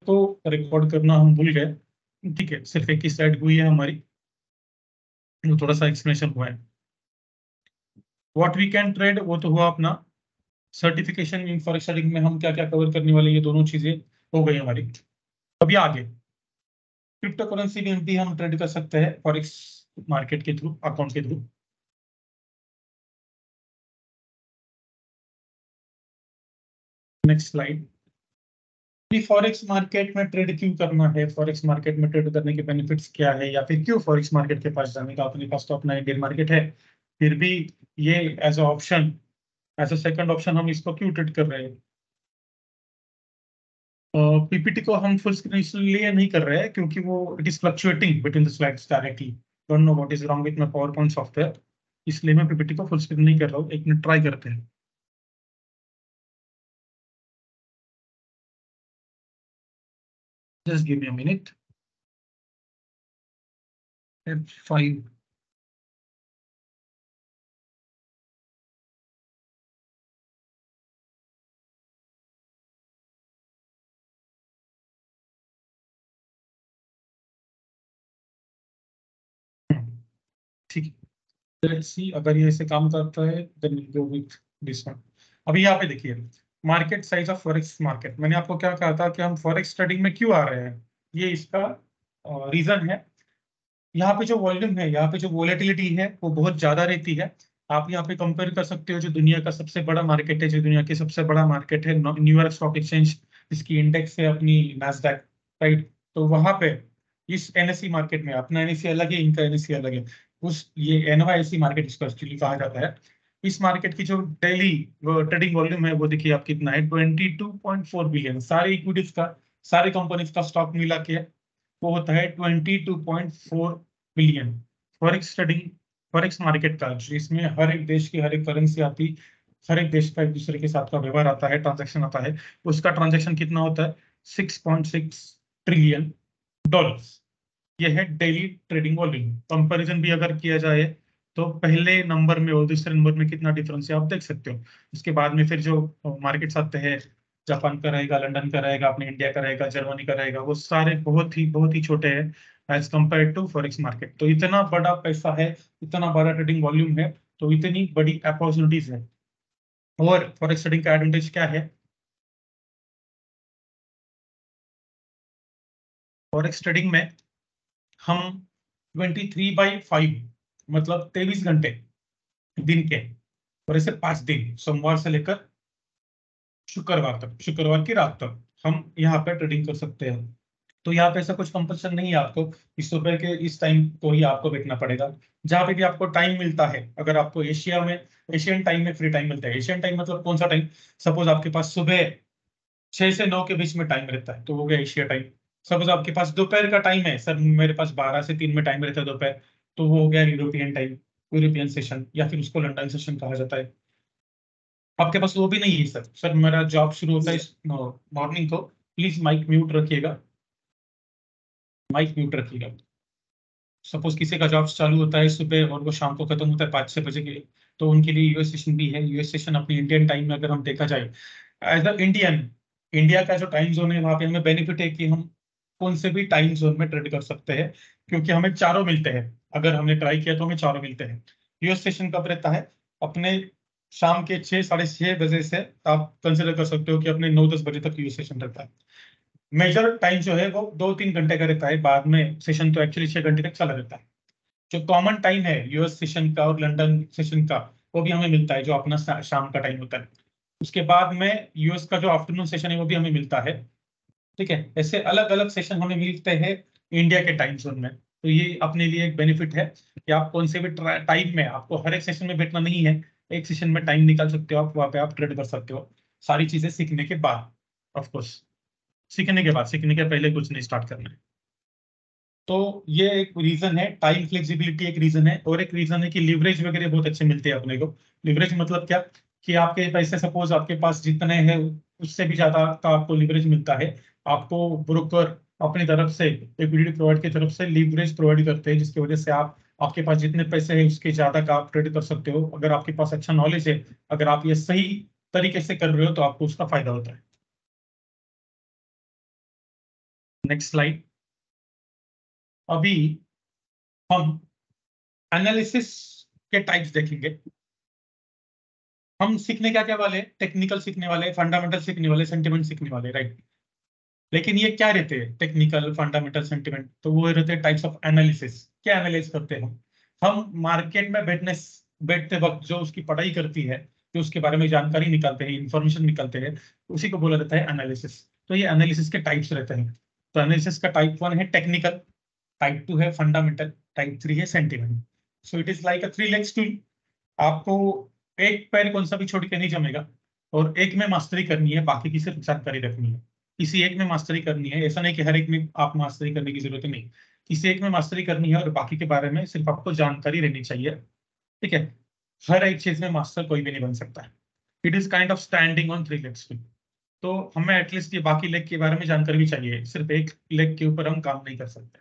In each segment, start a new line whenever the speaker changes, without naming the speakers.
तो रिकॉर्ड करना हम भूल गए, ठीक है, सिर्फ एक ही स्लाइड हुई है हमारी, थोड़ा सा एक्सप्लेनेशन हुआ है। व्हाट वी कैन ट्रेड वो तो हुआ अपना। सर्टिफिकेशन इन फॉरेक्स ट्रेडिंग में हम क्या क्या कवर करने वाले, ये दोनों चीजें हो गई हमारी। अभी आगे क्रिप्टो करेंसी भी हम ट्रेड कर सकते हैं फॉरेक्स मार्केट के थ्रू, अकाउंट के through. Next slide. Forex market में ट्रेड क्यों करना है, फॉरेक्स मार्केट में ट्रेड करने के बेनिफिट्स क्या है, या फिर क्यों फॉरेक्स मार्केट के पास जाने का, अपने पास तो अपना इंडियन मार्केट है, फिर भी ये as a option, as a second option हम इसको क्यों ट्रेड कर रहे हैं। पीपीटी को हम फुल स्क्रीन इसलिए नहीं कर रहे हैं क्योंकि वो it is fluctuating between the slides directly, don't know what is wrong with my power point software, इसलिए मैं पीपीटी को फुल स्क्रीन नहीं कर रहा हूँ। एक मिनट ट्राई करते हैं। Just give me a minute. F5। ठीक है, लेट्स सी अगर ये ऐसे काम करता है then will go with this one. अभी यहाँ पे देखिए, market size of forex market, मैंने आपको क्या कहा था कि हम फॉरेक्स ट्रेडिंग में क्यों आ रहे हैं, ये इसका रीजन है। यहाँ पे जो वॉल्यूम है, यहाँ पे जो वोलेटिलिटी है वो बहुत ज्यादा रहती है। आप यहाँ पे कंपेयर कर सकते हो जो दुनिया का सबसे बड़ा मार्केट है, जो दुनिया की सबसे बड़ा मार्केट है न्यूयॉर्क स्टॉक एक्सचेंज, इसकी इंडेक्स है अपनी नैस्डैक, राइट। तो वहां पे इस एनएससी मार्केट में, अपना एनएससी अलग है, इनका एनएससी अलग है, उस ये एनवाईएससी मार्केट इसको एक्चुअली कहा जाता है। इस मार्केट की जो डेली ट्रेडिंग वॉल्यूम है वो देखिए आप कितना है, 22.4 बिलियन, सारे इक्विटीज का, सारे कंपनीज का स्टॉक मिला के वो होता है 22.4 billion. Forex trading, forex market का जिसमें हर एक देश की हर एक करेंसी आती, हर एक देश का एक दूसरे के साथ का व्यवहार आता है, ट्रांजैक्शन आता है, उसका ट्रांजैक्शन कितना होता है, 6.6 ट्रिलियन डॉलर्स। ये है डेली ट्रेडिंग वॉल्यूम। कंपैरिजन भी अगर किया जाए तो पहले नंबर में और दूसरे नंबर में कितना डिफरेंस है आप देख सकते हो। उसके बाद में फिर जो मार्केट्स आते हैं, जापान का रहेगा, लंदन का रहेगा, अपने इंडिया का रहेगा, जर्मनी का रहेगा, वो सारे बहुत ही छोटे हैं as compare to forex market. तो इतना बड़ा पैसा है, इतना बड़ा ट्रेडिंग वॉल्यूम है, तो इतनी बड़ी अपॉर्चुनिटीज है। और फॉरेक्स ट्रेडिंग का एडवांटेज क्या है, फॉरेक्स ट्रेडिंग में हम 23/5, मतलब 23 घंटे दिन के, और ऐसे 5 दिन, सोमवार से लेकर शुक्रवार तक, शुक्रवार की रात तक हम यहाँ पे ट्रेडिंग कर सकते हैं। तो यहाँ पे ऐसा कुछ कंपल्सन नहीं है आपको इस सुबह के इस टाइम को ही आपको बैठना पड़ेगा। जहाँ पे भी आपको टाइम मिलता है, अगर आपको एशिया में, एशियन टाइम में फ्री टाइम मिलता है, एशियन टाइम मतलब कौन सा टाइम, सपोज आपके पास सुबह 6 से 9 के बीच में टाइम रहता है तो हो गया एशिया टाइम। सपोज आपके पास दोपहर का टाइम है, सर मेरे पास 12 से 3 में टाइम रहता है दोपहर, तो वो हो गया यूरोपियन टाइम, यूरोपियन सेशन, या फिर उसको लंदन सेशन कहा जाता है। आपके पास वो भी नहीं है, सर सर मेरा जॉब शुरू होता है मॉर्निंग को, प्लीज माइक म्यूट रखिएगा, माइक म्यूट रखिएगा। सपोज किसी का जॉब चालू होता है सुबह और वो शाम को खत्म होता है 5-6 बजे के लिए, तो उनके लिए यूएस सेशन भी है। यूएस सेशन अपनी इंडियन टाइम में अगर हम देखा जाए, एज अ इंडियन, इंडिया का जो टाइम जोन है वहां पे हमें बेनिफिट है कि हम कौन से भी टाइम जोन में ट्रेड कर सकते हैं, क्योंकि हमें चारों मिलते हैं। अगर हमने ट्राई किया तो हमें चारों मिलते हैं। यूएस सेशन कब रहता है, अपने शाम के 6-6:30 बजे से आप कंसिडर कर सकते हो कि अपने 9-10 बजे तक यूएस सेशन रहता है। मेजर टाइम जो है वो 2-3 घंटे का रहता है, बाद में सेशन तो एक्चुअली 6 घंटे तक चला रहता है। जो कॉमन टाइम है यूएस सेशन का और लंदन सेशन का, वो भी हमें मिलता है, जो अपना शाम का टाइम होता है। उसके बाद में यूएस का जो आफ्टरनून सेशन है वो भी हमें मिलता है। ठीक है, ऐसे अलग अलग सेशन हमें मिलते हैं इंडिया के टाइम जोन में। तो ये अपने लिए एक बेनिफिट है कि आप कौन से भी टाइम में, आपको हर एक सेशन में बैठना नहीं है, एक सेशन में टाइम निकाल सकते हो, आप वहाँ पे आप ट्रेड कर सकते हो, सारी चीजें सीखने के बाद। ऑफ कोर्स सीखने के बाद, सीखने के पहले कुछ नहीं स्टार्ट करना है। तो ये एक रीजन है, टाइम फ्लेक्सिबिलिटी एक रीजन है, और एक रीजन है कि लिवरेज वगैरह बहुत अच्छे मिलते हैं अपने को। लिवरेज मतलब क्या, कि आपके पैसे सपोज आपके पास जितने हैं उससे भी ज्यादा का आपको लिवरेज मिलता है। आपको ब्रोकर अपनी तरफ से, लिक्विडिटी प्रोवाइड की तरफ से लिवरेज प्रोवाइड करते हैं, जिसकी वजह से आप, आपके पास जितने पैसे हैं उसके ज्यादा का आप ट्रेड कर सकते हो। अगर आपके पास अच्छा नॉलेज है, अगर आप ये सही तरीके से कर रहे हो तो आपको उसका फायदा होता है। Next slide. अभी हम एनालिसिस के टाइप्स देखेंगे। हम सीखने क्या क्या वाले, टेक्निकल सीखने वाले, फंडामेंटल सीखने वाले, सेंटिमेंट सीखने वाले, राइट। लेकिन ये क्या रहते हैं, टेक्निकल, फंडामेंटल, सेंटिमेंट? तो वो रहते हैं टाइप्स ऑफ एनालिसिस। क्या एनालाइज करते हैं हम मार्केट में बैठते वक्त जो उसकी पढ़ाई करती है, जो उसके बारे में जानकारी निकालते हैं, इंफॉर्मेशन निकालते हैं, उसी को बोला जाता है एनालिसिस। तो ये एनालिसिस के टाइप्स रहते हैं। तो एनालिसिस का टाइप 1 है टेक्निकल, टाइप 2 है फंडामेंटल, टाइप 3 है sentiment. So it is like a three leg stool. आपको एक पैर कौन सा भी छोड़ के नहीं जमेगा, और एक में मास्टरी करनी है, बाकी की सिर्फ जानकारी रखनी है। किसी एक में मास्टरी करनी है, ऐसा नहीं कि हर एक में आप मास्टरी करने की जरूरत नहीं। किसी एक में मास्टरी करनी है और बाकी के बारे में सिर्फ आपको जानकारी रहनी चाहिए, ठीक है। हर एक चीज में मास्टर कोई भी नहीं बन सकता है। It is kind of standing on three legs. तो हमें एटलीस्ट ये बाकी लेग के बारे में जानकारी भी चाहिए, सिर्फ एक लेग के ऊपर हम काम नहीं कर सकते।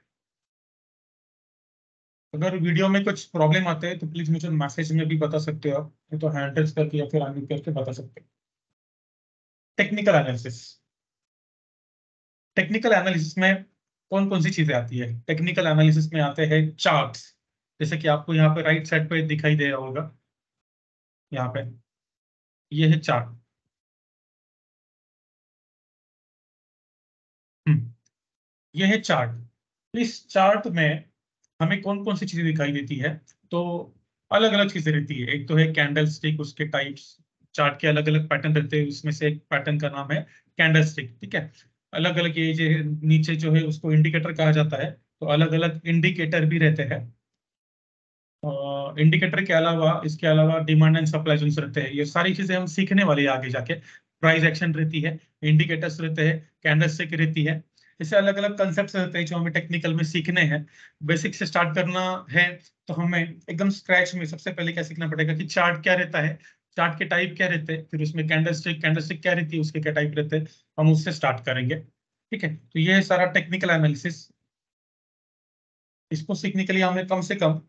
अगर वीडियो में कुछ प्रॉब्लम आते हैं तो प्लीज मुझे मैसेज में भी बता सकते हो आप, नहीं तो हैंड रेज करके या फिर अनम्यूट करके बता सकते हो। Technical analysis. टेक्निकल एनालिसिस में कौन कौन सी चीजें आती है? टेक्निकल एनालिसिस में आते हैं चार्ट्स। जैसे कि आपको यहाँ पे राइट साइड पे दिखाई दे रहा होगा, यहाँ पे ये है चार्ट। ये है चार्ट। इस चार्ट में हमें कौन कौन सी चीजें दिखाई देती है? तो अलग अलग चीजें रहती है। एक तो है कैंडल स्टिक, उसके टाइप्स। चार्ट के अलग अलग पैटर्न रहते हैं, उसमें से एक पैटर्न का नाम है कैंडल स्टिक, ठीक है। अलग अलग ये जो नीचे जो है उसको इंडिकेटर कहा जाता है। तो अलग अलग इंडिकेटर भी रहते हैं। इंडिकेटर के अलावा, इसके अलावा डिमांड एंड सप्लाई जोन्स रहते हैं। ये सारी चीजें हम सीखने वाले हैं आगे जाके। प्राइस एक्शन रहती है, इंडिकेटर्स रहते हैं, कैंडल स्टिक रहती है। इससे अलग अलग कंसेप्ट रहते हैं जो हमें टेक्निकल में सीखने हैं। बेसिक से स्टार्ट करना है तो हमें एकदम स्क्रैच में सबसे पहले क्या सीखना पड़ेगा कि चार्ट क्या रहता है, चार्ट के टाइप क्या रहते हैं, फिर उसमें कैंडल स्टिक क्या रहती है, उसके क्या टाइप रहते हैं, हम उससे स्टार्ट करेंगे, ठीक है। तो ये है सारा टेक्निकल एनालिसिस। इसको सीखने के लिए हमें कम से कम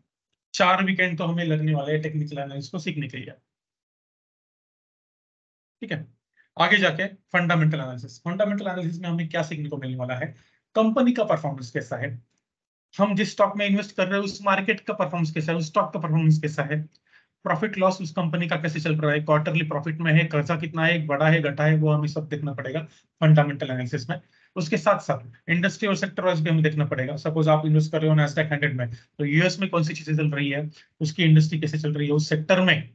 4 वीकेंड तो हमें लगने वाले हैं टेक्निकल एनालिसिस को सीखने के लिए, ठीक है। आगे जाके फंडामेंटल एनालिसिस। फंडामेंटल एनालिसिस में हमें क्या सीखने को मिलने वाला है? कंपनी का परफॉर्मेंस कैसा है, हम जिस स्टॉक में इन्वेस्ट कर रहे हैं उस मार्केट का परफॉर्मेंस कैसा है, उस स्टॉक का परफॉर्मेंस कैसा है, प्रॉफिट लॉस उस कंपनी का कैसे चल रहा है, क्वार्टरली प्रॉफिट में है, कर्जा कितना है, बड़ा है, घटा है, वो हमें सब देखना पड़ेगा फंडामेंटल एनालिसिस में। उसके साथ साथ इंडस्ट्री और सेक्टर वाइज भी हमें देखना पड़ेगा। सपोज आप इन्वेस्ट कर रहे हो नैस्डैक 100 में, तो यूएस में कौन सी चीजें चल रही है, उसकी इंडस्ट्री कैसे चल रही है, उस सेक्टर में।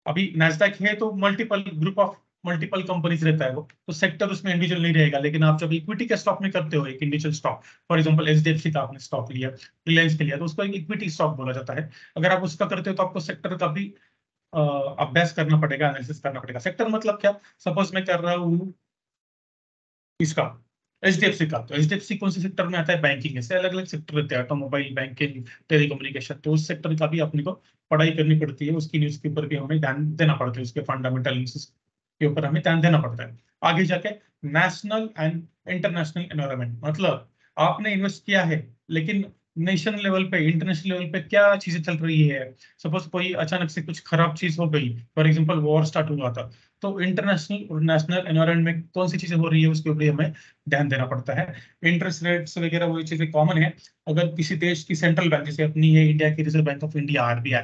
अभी नैस्डैक है तो multiple group of multiple companies रहता है वो, तो सेक्टर उसमें इंडिविजुअल नहीं रहेगा। लेकिन आप जब इक्विटी के स्टॉक में करते हो एक individual stock, for example HDFC का आपने स्टॉक लिया, रिलायंस के लिया, तो उसको एक इक्विटी स्टॉक बोला जाता है। अगर आप उसका करते हो तो आपको सेक्टर का भी अभ्यास करना पड़ेगा, एनालिसिस करना पड़ेगा। सेक्टर मतलब क्या? सपोज मैं कर रहा हूँ इसका, एचडीएफसी का, तो एचडीएफसी कौन से सेक्टर में आता है? बैंकिंग। ऐसे अलग अलग सेक्टर रहते हैं, ऑटोमोबाइल, बैंकिंग, टेलीकम्युनिकेशन। तो उस सेक्टर का भी अपने को पढ़ाई करनी पड़ती है, उसकी न्यूज के ऊपर भी हमें ध्यान देना पड़ता है, उसके फंडामेंटल एनालिसिस के ऊपर हमें ध्यान देना पड़ता है। आगे जाके नेशनल एंड इंटरनेशनल एनवायरनमेंट, मतलब आपने इन्वेस्ट किया है लेकिन नेशनल लेवल पे, इंटरनेशनल लेवल पे क्या चीजें चल रही है। सपोज कोई अचानक से कुछ खराब चीज हो गई, फॉर एग्जांपल वॉर स्टार्ट हुआ था, तो इंटरनेशनल और नेशनल एनवायरनमेंट में कौन सी चीजें हो रही है उसके ऊपर हमें ध्यान देना पड़ता है। इंटरेस्ट रेट्स वगैरह वो चीजें कॉमन है। अगर किसी देश की सेंट्रल बैंक, जैसे अपनी है इंडिया की reserve bank of India, RBI,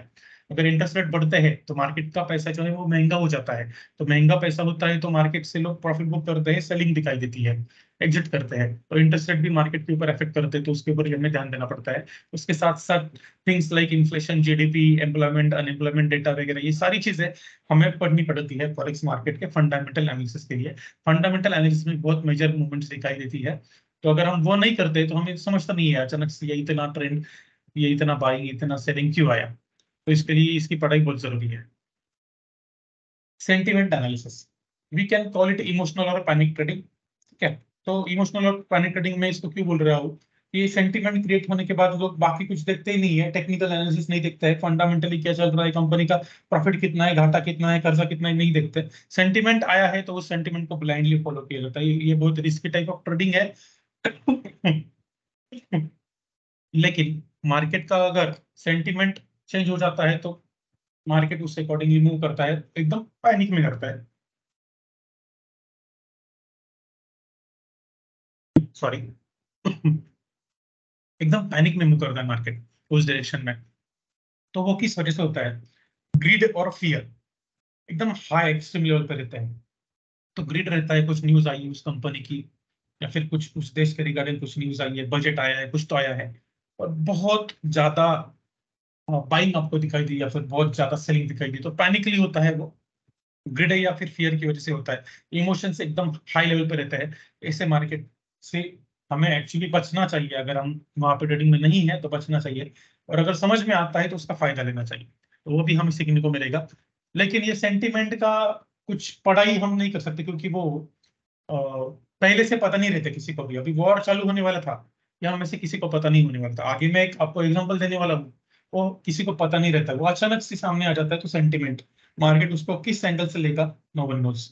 अगर इंटरेस्ट रेट बढ़ते हैं तो मार्केट का पैसा जो है वो महंगा हो जाता है। तो महंगा पैसा होता है तो मार्केट से लोग प्रॉफिट बुक करते हैं, सेलिंग दिखाई देती है, एग्जिट करते हैं। तो इंटरेस्ट रेट भी मार्केट के ऊपर इफेक्ट करते हैं, तो उसके ऊपर भी हमें ध्यान देना पड़ता है। उसके साथ साथ things like inflation, GDP, employment, unemployment data वगैरह, ये सारी चीजें हमें पढ़नी पड़ती है फॉरेक्स मार्केट के फंडामेंटल एनालिसिस के लिए। फंडामेंटल एनालिसिस में बहुत मेजर मूवमेंट्स दिखाई देती है। तो अगर हम वो नहीं करते तो हमें समझता नहीं है अचानक से ये इतना ट्रेंड, ये इतना बाइंग, इतना सेलिंग क्यों आया। तो इसके लिए इसकी पढ़ाई बहुत जरूरी है। Sentiment analysis, we can call it emotional और पैनिक ट्रेडिंग, ठीक है। तो इमोशनल और पैनिक ट्रेडिंग में इसको क्यों बोल रहा हूँ कि सेंटिमेंट क्रिएट होने के बाद लोग बाकी कुछ देखते ही नहीं है, टेक्निकल एनालिसिस नहीं देखते है, फंडामेंटली क्या चल रहा है, कंपनी का प्रॉफिट कितना है, घाटा कितना है, कर्जा कितना है, नहीं देखते। सेंटिमेंट आया है तो उस सेंटिमेंट को ब्लाइंडली फॉलो किया जाता है। ये बहुत रिस्की टाइप ऑफ ट्रेडिंग है। लेकिन मार्केट का अगर सेंटिमेंट चेंज हो जाता है तो मार्केट उससे अकॉर्डिंगली मूव करता है, एकदम पैनिक में करता है। सॉरी। एकदम पैनिक में मूव करता है मार्केट उस डायरेक्शन में। तो वो किस वजह से होता है? ग्रीड और फियर एकदम हाई एक्सट्रीम लेवल पे रहता है। तो ग्रीड रहता है, कुछ न्यूज आई है उस कंपनी की, या फिर कुछ उस देश के रिगार्डिंग कुछ न्यूज आई है, बजट आया है, कुछ तो आया है, और बहुत ज्यादा बाइंग आपको दिखाई दी या फिर बहुत ज्यादा सेलिंग दिखाई दी, तो पैनिकली होता है वो। ग्रिड है या फिर फियर की वजह से होता है। इमोशंस एकदम हाई लेवल पे रहता है। ऐसे मार्केट से हमें एक्चुअली बचना चाहिए। अगर हम वहां पे ट्रेडिंग में नहीं है तो बचना चाहिए, और अगर समझ में आता है तो उसका फायदा लेना चाहिए। तो वो भी हमें सीखने को मिलेगा। लेकिन ये सेंटिमेंट का कुछ पढ़ाई हम नहीं कर सकते, क्योंकि वो अ, पहले से पता नहीं रहता किसी को भी। अभी वॉर चालू होने वाला था, या हमें से किसी को पता नहीं होने वाला था। आगे मैं एक आपको एग्जांपल देने वाला हूँ, वो किसी को पता नहीं रहता, वो अचानक से सामने आ जाता है। तो सेंटिमेंट, मार्केट उसको किस एंगल से लेगा, no one knows.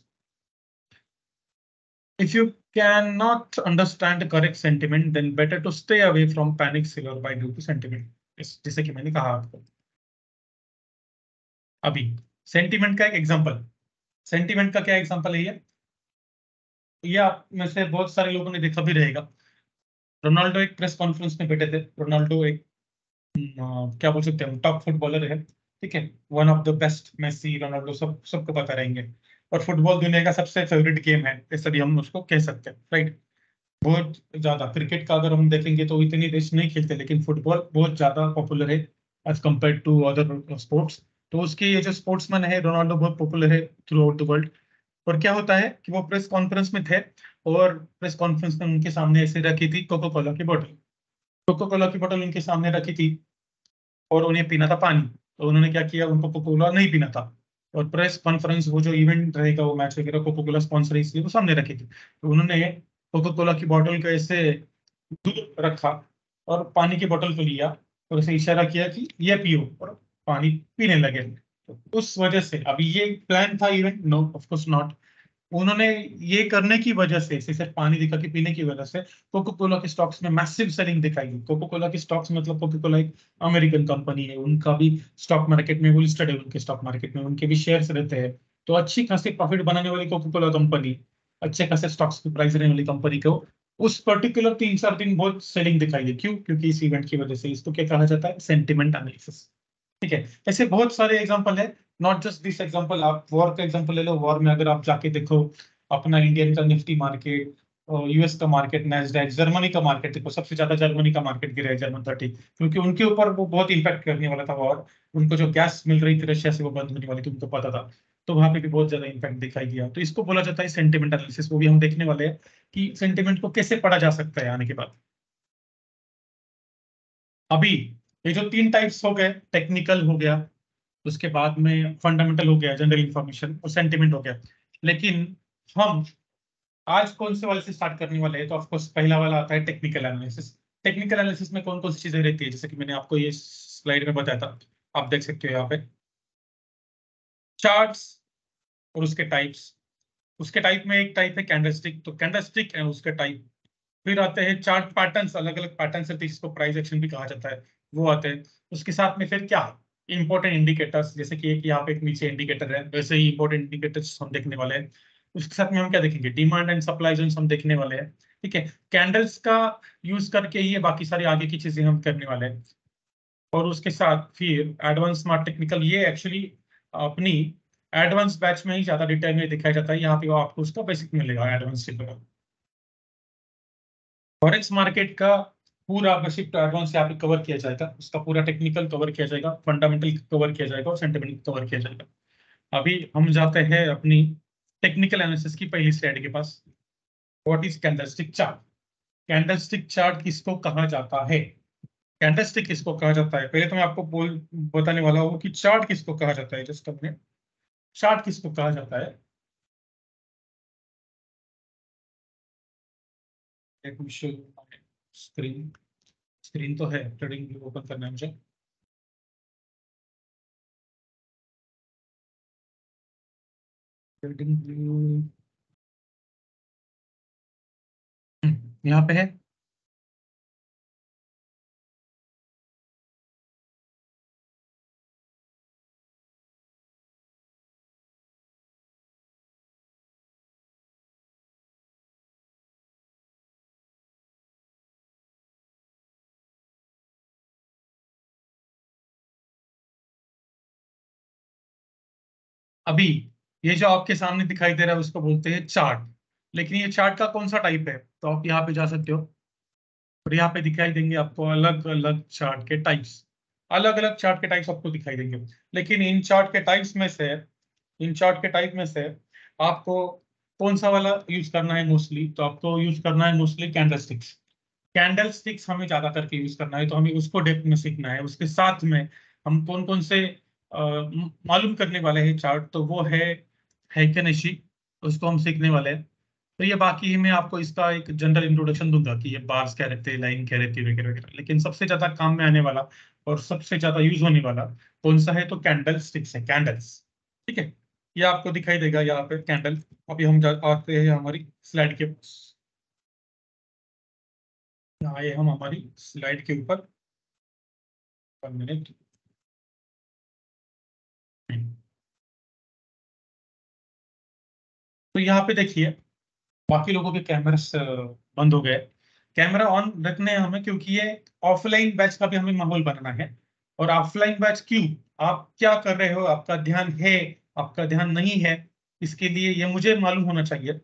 If you can not understand correct sentiment, then better to stay away from panic sell और बाय ड्यू टू सेंटिमेंट। जैसे कि मैंने कहा आपको अभी, सेंटिमेंट का एक एग्जांपल, सेंटिमेंट का क्या एग्जांपल है ये आप में से बहुत सारे लोगों ने देखा भी रहेगा। रोनाल्डो एक प्रेस कॉन्फ्रेंस में बैठे थे। रोनाल्डो एक क्या बोल सकते हैं, टॉप फुटबॉलर है, ठीक है। One of the best, Messi, Ronaldo, सब सबको पता रहेंगे। और फुटबॉल दुनिया का सबसे फेवरेट गेम है, ऐसा भी हम उसको कह सकते हैं, राइट। बहुत ज्यादा क्रिकेट का अगर हम देखेंगे तो इतनी देश नहीं खेलते, लेकिन फुटबॉल बहुत ज्यादा पॉपुलर है as compare to other sports. तो उसके ये जो स्पोर्ट्समैन है रोनाल्डो, बहुत पॉपुलर है थ्रू आउट द वर्ल्ड। और क्या होता है कि वो प्रेस कॉन्फ्रेंस में थे, और प्रेस कॉन्फ्रेंस में उनके सामने ऐसे रखी थी कोको कोला की बोतल। कोको कोला की बोतल उनके सामने रखी थी, और उन्हें पीना था पानी। तो उन्होंने क्या किया, उनको कोको कोला नहीं पीना था। और प्रेस कॉन्फ्रेंस, वो जो इवेंट रहेगा, वो मैच वगैरह, कोको कोला स्पॉन्सर है इसलिए वो सामने रखी थी। तो उन्होंने कोको कोला की बोतल को ऐसे दूर रखा, और पानी की बोतल को लिया, और ऐसे इशारा किया कि ये पियो, और पानी पीने लगे। तो उस वजह से, अभी ये प्लान था event, no of course not. उन्होंने ये करने की वजह से, सिर्फ पानी दिखा के पीने की वजह से, कोको कोला के स्टॉक्स में मैसिव सेलिंग दिखाई दी। कोको कोला के स्टॉक्स, मतलब कोको कोला एक अमेरिकन कंपनी है, उनका भी स्टॉक मार्केट में वो लिस्टेड है, उनके स्टॉक मार्केट में उनके भी शेयर्स रहते हैं। तो अच्छी खासी प्रॉफिट बनाने वाली कोको कोला कंपनी, अच्छे खासे स्टॉक्स की प्राइस रहने वाली कंपनी को उस पर्टिकुलर 3-4 दिन बहुत सेलिंग दिखाई दी। क्यों? क्योंकि इस इवेंट की वजह से। इसको क्या कहा जाता है? सेंटिमेंट एनालिसिस, ठीक है। ऐसे बहुत सारे एग्जांपल है, नॉट जस्ट दिस एग्जांपल। आप वॉर का एग्जांपल ले लो। वॉर में अगर आप जाके देखो, अपना इंडियन का निफ्टी मार्केट, यूएस का मार्केट, नैस्डैक, जर्मनी का मार्केट देखो, सबसे ज्यादा जर्मनी का मार्केट गिरा है, जर्मन 30, क्योंकि उनके ऊपर वो बहुत इंपैक्ट करने वाला था वॉर। उनको जो गैस मिल रही थी रशिया से, वो बंद होने वाली थी, उनको पता था। तो वहां पे भी बहुत ज्यादा इंपैक्ट दिखाई दिया। तो इसको बोला जाता है सेंटिमेंट एनालिसिस। वो भी हम देखने वाले हैं कि सेंटिमेंट को कैसे पढ़ा जा सकता है आने के बाद। अभी ये जो 3 टाइप्स हो गए, टेक्निकल हो गया, उसके बाद में फंडामेंटल हो गया, जनरल इंफॉर्मेशन, और सेंटिमेंट हो गया। लेकिन हम आज कौन से वाले से स्टार्ट करने वाले हैं? तो ऑफकोर्स पहला वाला आता है टेक्निकल एनालिसिस। टेक्निकल एनालिसिस में कौन कौन सी चीजें रहती है, जैसे कि मैंने आपको ये स्लाइड में बताया था, आप देख सकते हो यहाँ पे चार्ट्स और उसके टाइप्स। उसके टाइप में एक टाइप है कैंडलस्टिक, तो कैंडलस्टिक है उसके टाइप। फिर आते हैं चार्ट पैटर्न्स, अलग अलग पैटर्न्स रहते हैं, जिसको प्राइस एक्शन भी कहा जाता है, वो आते हैं। उसके साथ में फिर क्या, इंपॉर्टेंट इंडिकेटर्स, जैसे कि एक यहाँ पे एक नीचे इंडिकेटर है, वैसे ही इंपॉर्टेंट इंडिकेटर्स हम देखने वाले हैं। उसके साथ में हम क्या देखेंगे, डिमांड एंड सप्लाई जोन्स हम देखने वाले हैं, ठीक है। कैंडल्स का यूज करके ही ये बाकी सारी आगे की चीजें हम करने वाले हैं। और उसके साथ फिर एडवांस स्मार्ट टेक्निकल, ये एक्चुअली अपनी एडवांस बैच में ही ज्यादा डिटेल में दिखाया जाता है। यहाँ पे वो आपको उसका बेसिक मिलेगा एडवांस से। फॉरेक्स मार्केट का पूरा बेसिक टू एडवांस यहाँ पे कवर किया जाएगा, उसका पूरा टेक्निकल कवर किया जाएगा, फंडामेंटल कवर किया जाएगा, और सेंटिमेंट कवर किया जाएगा। अभी हम जाते हैं अपनी टेक्निकल एनालिसिस की पहली स्लाइड के पास। What is candlestick chart? Candlestick chart किसको कहा जाता है? कैंडलस्टिक किसको कहा जाता है? पहले तो मैं आपको बोल बताने वाला हूँ कि चार्ट किसको कहा जाता है। जस्ट अपने चार्ट किसको कहा जाता है, let me show screen. Screen तो है, ट्रेडिंग ओपन करना है मुझे। ट्रेडिंग व्यू यहाँ पे है। अभी ये जो आपके सामने दिखाई दे रहा है उसको बोलते हैं चार्ट। लेकिन ये चार्ट का कौन सा टाइप है, तो आप यहाँ पे जा सकते हो और यहाँ पे दिखाई देंगे आपको अलग अलग चार्ट के टाइप्स। अलग अलग चार्ट के टाइप्स आपको दिखाई देंगे। लेकिन इन चार्ट के टाइप में से आपको कौन सा वाला यूज करना है मोस्टली, तो आपको यूज करना है मोस्टली कैंडलस्टिक्स। कैंडलस्टिक्स हमें ज्यादा करके यूज करना है, तो हमें उसको डेप्थ में सीखना है। उसके साथ में हम कौन कौन से मालूम करने वाले हैं चार्ट, तो वो है हैकेनेशी, उसको हम सीखने वाले हैं। तो ये बाकी मैं आपको इसका एक जनरल इंट्रोडक्शन दूंगा कि ये बार्स क्या रहते हैं, लाइन क्या रहती है वगैरह वगैरह। लेकिन सबसे ज्यादा काम में आने वाला और सबसे ज्यादा यूज होने वाला कौन सा है, तो कैंडल स्टिक्स है, कैंडल्स। ठीक है, ये आपको दिखाई देगा यहाँ पे कैंडल। अभी हम आते हैं हमारी स्लाइड के पास। आए हम हमारी स्लाइड के ऊपर। 1 मिनट। तो यहाँ पे देखिए बाकी लोगों के कैमरास बंद हो गए। कैमरा ऑन रखने हैं हमें, क्योंकि ये ऑफलाइन बैच का भी हमें माहौल बनाना है। और ऑफलाइन बैच क्यों, आप क्या कर रहे हो, आपका ध्यान है, आपका ध्यान नहीं है, इसके लिए ये मुझे मालूम होना चाहिए।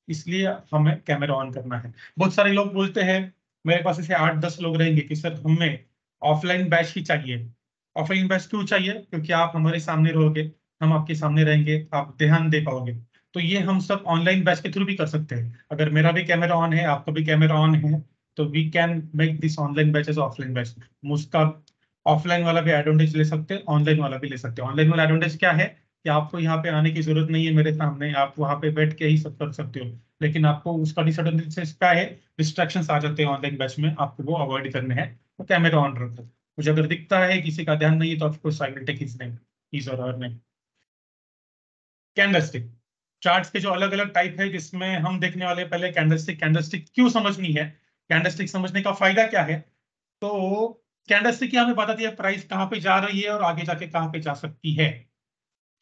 इसलिए हमें कैमरा ऑन करना है। बहुत सारे लोग बोलते हैं, मेरे पास ऐसे 8-10 लोग रहेंगे कि सर हमें ऑफलाइन बैच ही चाहिए। ऑफलाइन बैच क्यों चाहिए, क्योंकि आप हमारे सामने रहोगे, हम आपके सामने रहेंगे, आप ध्यान दे पाओगे। तो ये हम सब ऑनलाइन बैच के थ्रू भी कर सकते हैं। अगर मेरा भी कैमरा ऑन है, आपका भी कैमरा ऑन है, तो we can make this online batch as offline batch. उसका ऑफलाइन वाला भी एडवांटेज ले सकते हैं, ऑनलाइन वाला भी ले सकते हैं। ऑनलाइन वाला एडवांटेज क्या है कि आपको यहाँ पे आने की जरूरत नहीं है मेरे सामने, आप वहाँ पे बैठ के ही सब कर सकते हो। लेकिन आपको उसका डिसएडवांटेज क्या है, डिस्ट्रैक्शन आ जाते हैं ऑनलाइन बैच में, आपको वो अवॉइड करने हैं। तो कैमरा ऑन रखो। मुझे अगर दिखता है किसी का ध्यान नहीं है, तो आपको साइलेंट है किसने, इज और हर ने। कैंडलस्टिक चार्ट्स के जो अलग अलग टाइप है, जिसमें हम देखने वाले हैं पहले कैंडलस्टिक। कैंडलस्टिक क्यों समझनी है, कैंडलस्टिक समझने का फायदा क्या है। तो कैंडलस्टिक की हमें बताती है प्राइस कहाँ पे जा रही है और आगे जाके कहाँ पे जा सकती है।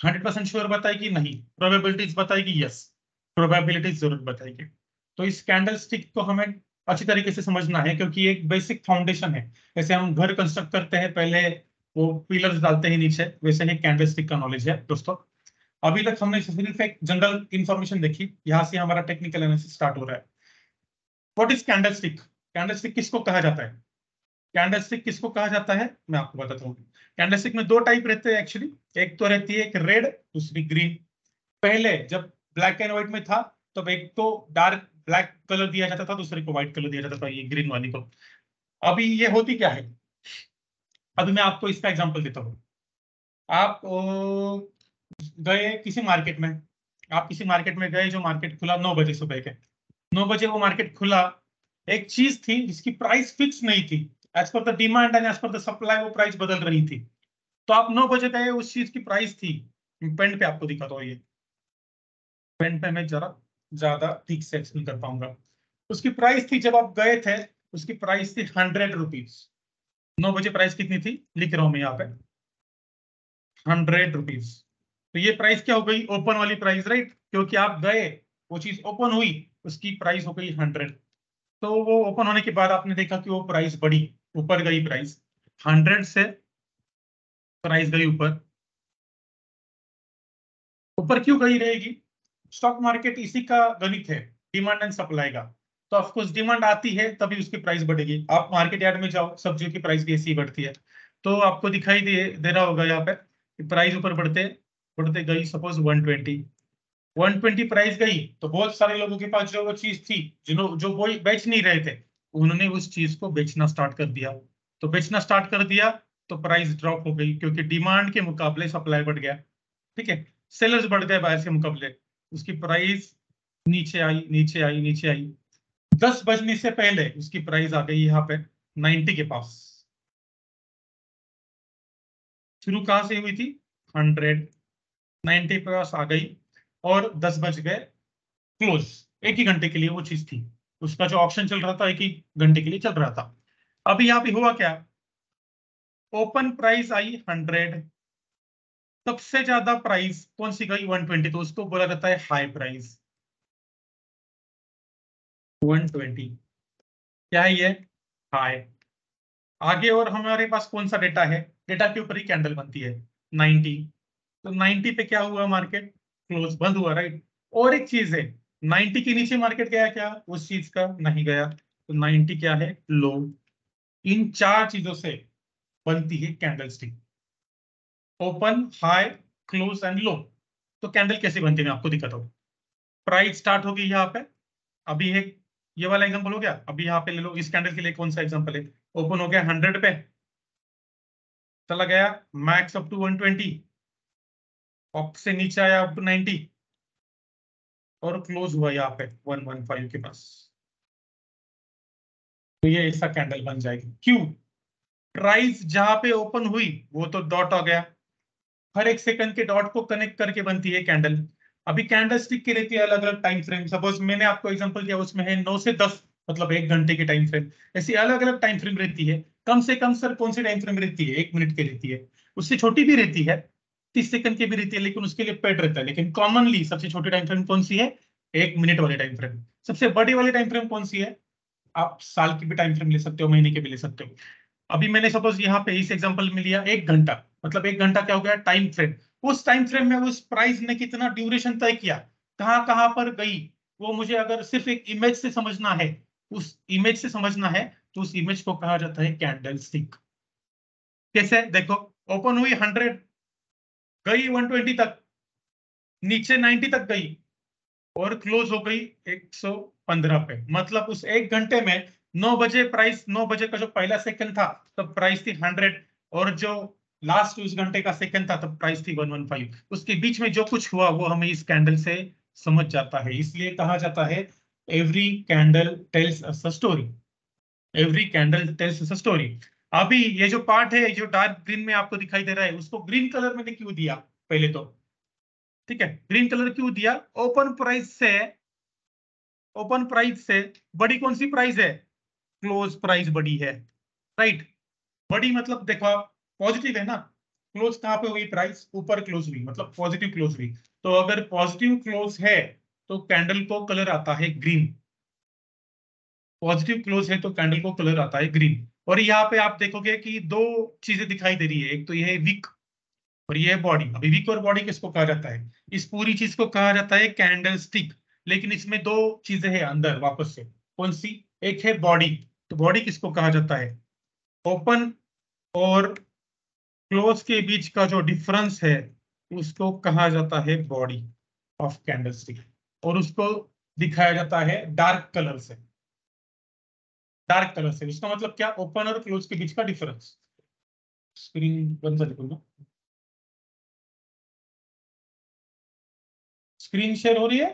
100% श्योर बताएगी नहीं, प्रोबेबिलिटीज बताएगी यस, प्रोबेबिलिटीज जरूर बताएगी। तो इस कैंडल स्टिक को हमें अच्छी तरीके से समझना है, क्योंकि एक बेसिक फाउंडेशन है। जैसे हम घर कंस्ट्रक्ट करते हैं, पहले वो पिलर्स डालते हैं नीचे, वैसे ही कैंडल स्टिक का नॉलेज है दोस्तों। अभी तक हमने सिर्फ एक जनरल इंफॉर्मेशन देखी, यहाँ से हमारा टेक्निकल एनालिसिस स्टार्ट हो रहा है। What is candle stick, candle stick किसको कहा जाता है, कैंडलस्टिक किसको कहा जाता है, मैं आपको बताता हूँ। कैंडलस्टिक में दो टाइप रहते हैं एक्चुअली। एक तो रहती है एक रेड, दूसरी ग्रीन। पहले जब ब्लैक एंड व्हाइट में था, तब एक तो डार्क ब्लैक कलर दिया जाता था, दूसरे को व्हाइट कलर दिया जाता था, ये ग्रीन वाली को। अभी ये होती क्या है, अभी मैं आपको इसका एग्जांपल देता हूँ। आप गए किसी मार्केट में, आप किसी मार्केट में गए, जो मार्केट खुला 9 बजे सुबह के। 9 बजे वो मार्केट खुला। एक चीज थी जिसकी प्राइस फिक्स नहीं थी। As per the demand and as per the supply वो प्राइस बदल रही थी। तो आप 9 बजे गए, उस चीज की प्राइस थी, पेन पे आपको दिखाता हूँ ये, पेन पे मैं जरा ज्यादा ठीक से एक्सप्लेन कर पाऊंगा। उसकी प्राइस थी जब आप गए थे, उसकी प्राइस थी 100 रुपीज। 9 बजे प्राइस कितनी थी, लिख रहा हूं मैं यहाँ पे, 100 रुपीज। तो ये प्राइस क्या हो गई, ओपन वाली प्राइस, राइट, क्योंकि आप गए, वो चीज ओपन हुई, उसकी प्राइस हो गई 100। तो वो ओपन होने के बाद आपने देखा कि वो प्राइस बढ़ी, ऊपर गई प्राइस, 100 से प्राइस गई ऊपर। ऊपर क्यों गई रहेगी, स्टॉक मार्केट इसी का गणित है, डिमांड एंड सप्लाई का। तो ऑफकोर्स डिमांड आती है तभी उसकी प्राइस बढ़ेगी। आप मार्केट यार्ड में जाओ, सब्जियों की प्राइस भी ऐसी ही बढ़ती है। तो आपको दिखाई दे रहा होगा यहाँ पे कि प्राइस ऊपर बढ़ते बढ़ते गई, सपोज 120। 120 प्राइस गई, तो बहुत सारे लोगों के पास जो वो चीज थी, जिन्हों जो वो बेच नहीं रहे थे, उन्होंने उस चीज को बेचना स्टार्ट कर दिया। तो बेचना स्टार्ट कर दिया, तो प्राइस ड्रॉप हो गई, क्योंकि डिमांड के मुकाबले सप्लाई बढ़ गया। ठीक है, सेलर्स बढ़ गए बायर के मुकाबले, उसकी प्राइस नीचे आई, नीचे आई, नीचे आई। 10 बजने से पहले उसकी प्राइस आ गई यहाँ पे 90 के पास। शुरू कहाँ से हुई थी, 100, 90 के पास आ गई, और 10 बज गए, क्लोज। एक ही घंटे के लिए वो चीज थी, उसका जो ऑप्शन चल रहा था एक ही घंटे के लिए चल रहा था। अभी यहाँ पे हुआ क्या, ओपन प्राइस आई 100, सबसे ज्यादा प्राइस कौन सी गई, 120, तो उसको बोला जाता है हाई प्राइस, 120। क्या है ये, हाई। आगे और हमारे पास कौन सा डेटा है, डेटा के ऊपर ही कैंडल बनती है, 90, तो 90 पे क्या हुआ, मार्केट क्लोज, बंद हुआ, राइट। और एक चीज है, 90 के नीचे मार्केट गया क्या, उस चीज का नहीं गया, तो 90 क्या है, लो। इन चार चीजों से बनती है candlestick, open, high, close and low. तो कैंडल कैसे बनती है मैं आपको दिखाता हूँ। प्राइस स्टार्ट होगी यहाँ पे, अभी एक ये वाला एग्जांपल हो गया, अभी यहाँ पे ले लो, इस कैंडल के लिए कौन सा एग्जांपल है, ओपन हो गया 100 पे, चला गया मैक्स अप टू 120, अप से नीचे आया अप टू 90, और क्लोज हुआ यहाँ पे 115 के पास। तो ये ऐसा कैंडल बन जाएगी, क्यों, प्राइस जहां पे ओपन हुई वो तो डॉट हो गया, हर एक सेकंड के डॉट को कनेक्ट करके बनती है कैंडल। अभी कैंडल स्टिक की रहती है अलग अलग टाइम फ्रेम, सपोज मैंने आपको एग्जांपल दिया उसमें है 9 से 10, मतलब 1 घंटे की टाइम फ्रेम। ऐसी अलग अलग टाइम फ्रेम रहती है। कम से कम सर कौन सी टाइम फ्रेम रहती है, 1 मिनट की रहती है, उससे छोटी भी रहती है, 30 सेकंड की भी रहती है, लेकिन उसके लिए पेड रहता है। लेकिन कॉमनली सबसे छोटी टाइम फ्रेम कौन सी है, 1 मिनट वाली टाइम फ्रेम। सबसे बड़ी वाली टाइम फ्रेम कौन सी है, आप साल की भी टाइम फ्रेम ले सकते हो, महीने की भी ले सकते हो। अभी मैंने सपोज यहाँ पे इस एग्जांपल में लिया 1 घंटा, मतलब 1 घंटा क्या हो गया, टाइम फ्रेम। उस टाइम फ्रेम में उस प्राइस ने कितना ड्यूरेशन तय किया, कहां कहां पर गई, वो मुझे अगर सिर्फ एक इमेज से समझना है, उस इमेज से समझना है, तो उस इमेज को कहा जाता है कैंडल स्टिक। कैसे, देखो, ओपन हुई 100, गई 120 तक, नीचे 90 तक गई, और क्लोज हो गई 115 पे। मतलब उस 1 घंटे में 9 बजे प्राइस, 9 बजे का जो पहला सेकंड था तब प्राइस थी 100, और जो लास्ट उस घंटे का सेकंड था तब प्राइस थी 115। उसके बीच में जो कुछ हुआ वो हमें इस कैंडल से समझ जाता है, इसलिए कहा जाता है every candle tells us a story, every candle tells us a story. अभी ये जो पार्ट है जो डार्क ग्रीन में आपको दिखाई दे रहा है, उसको ग्रीन कलर मैंने क्यों दिया, पहले तो ठीक है, ग्रीन कलर क्यों दिया, ओपन प्राइस से बड़ी कौन सी प्राइस है, क्लोज प्राइस बड़ी है, राइट। बड़ी मतलब देखो आप, पॉजिटिव है ना, क्लोज कहां पे हुई, प्राइस ऊपर क्लोज हुई, मतलब पॉजिटिव क्लोज हुई। तो अगर पॉजिटिव क्लोज है तो कैंडल को कलर आता है ग्रीन, पॉजिटिव क्लोज है तो कैंडल को कलर आता है ग्रीन। और यहाँ पे आप देखोगे कि दो चीजें दिखाई दे रही है, एक तो ये है विक, और ये है बॉडी। अभी विक और बॉडी किसको कहा जाता है, इस पूरी चीज को कहा जाता है कैंडल स्टिक। लेकिन इसमें दो चीजें हैं अंदर वापस से, कौन सी, एक है बॉडी, तो बॉडी किसको कहा जाता है, ओपन और क्लोज के बीच का जो डिफरेंस है उसको कहा जाता है बॉडी ऑफ कैंडल स्टिक, और उसको दिखाया जाता है डार्क कलर से, डार्क कलर से। इसका मतलब क्या, ओपन और क्लोज के बीच का डिफरेंस। स्क्रीन बंद कर दूंगा, स्क्रीन शेयर हो रही है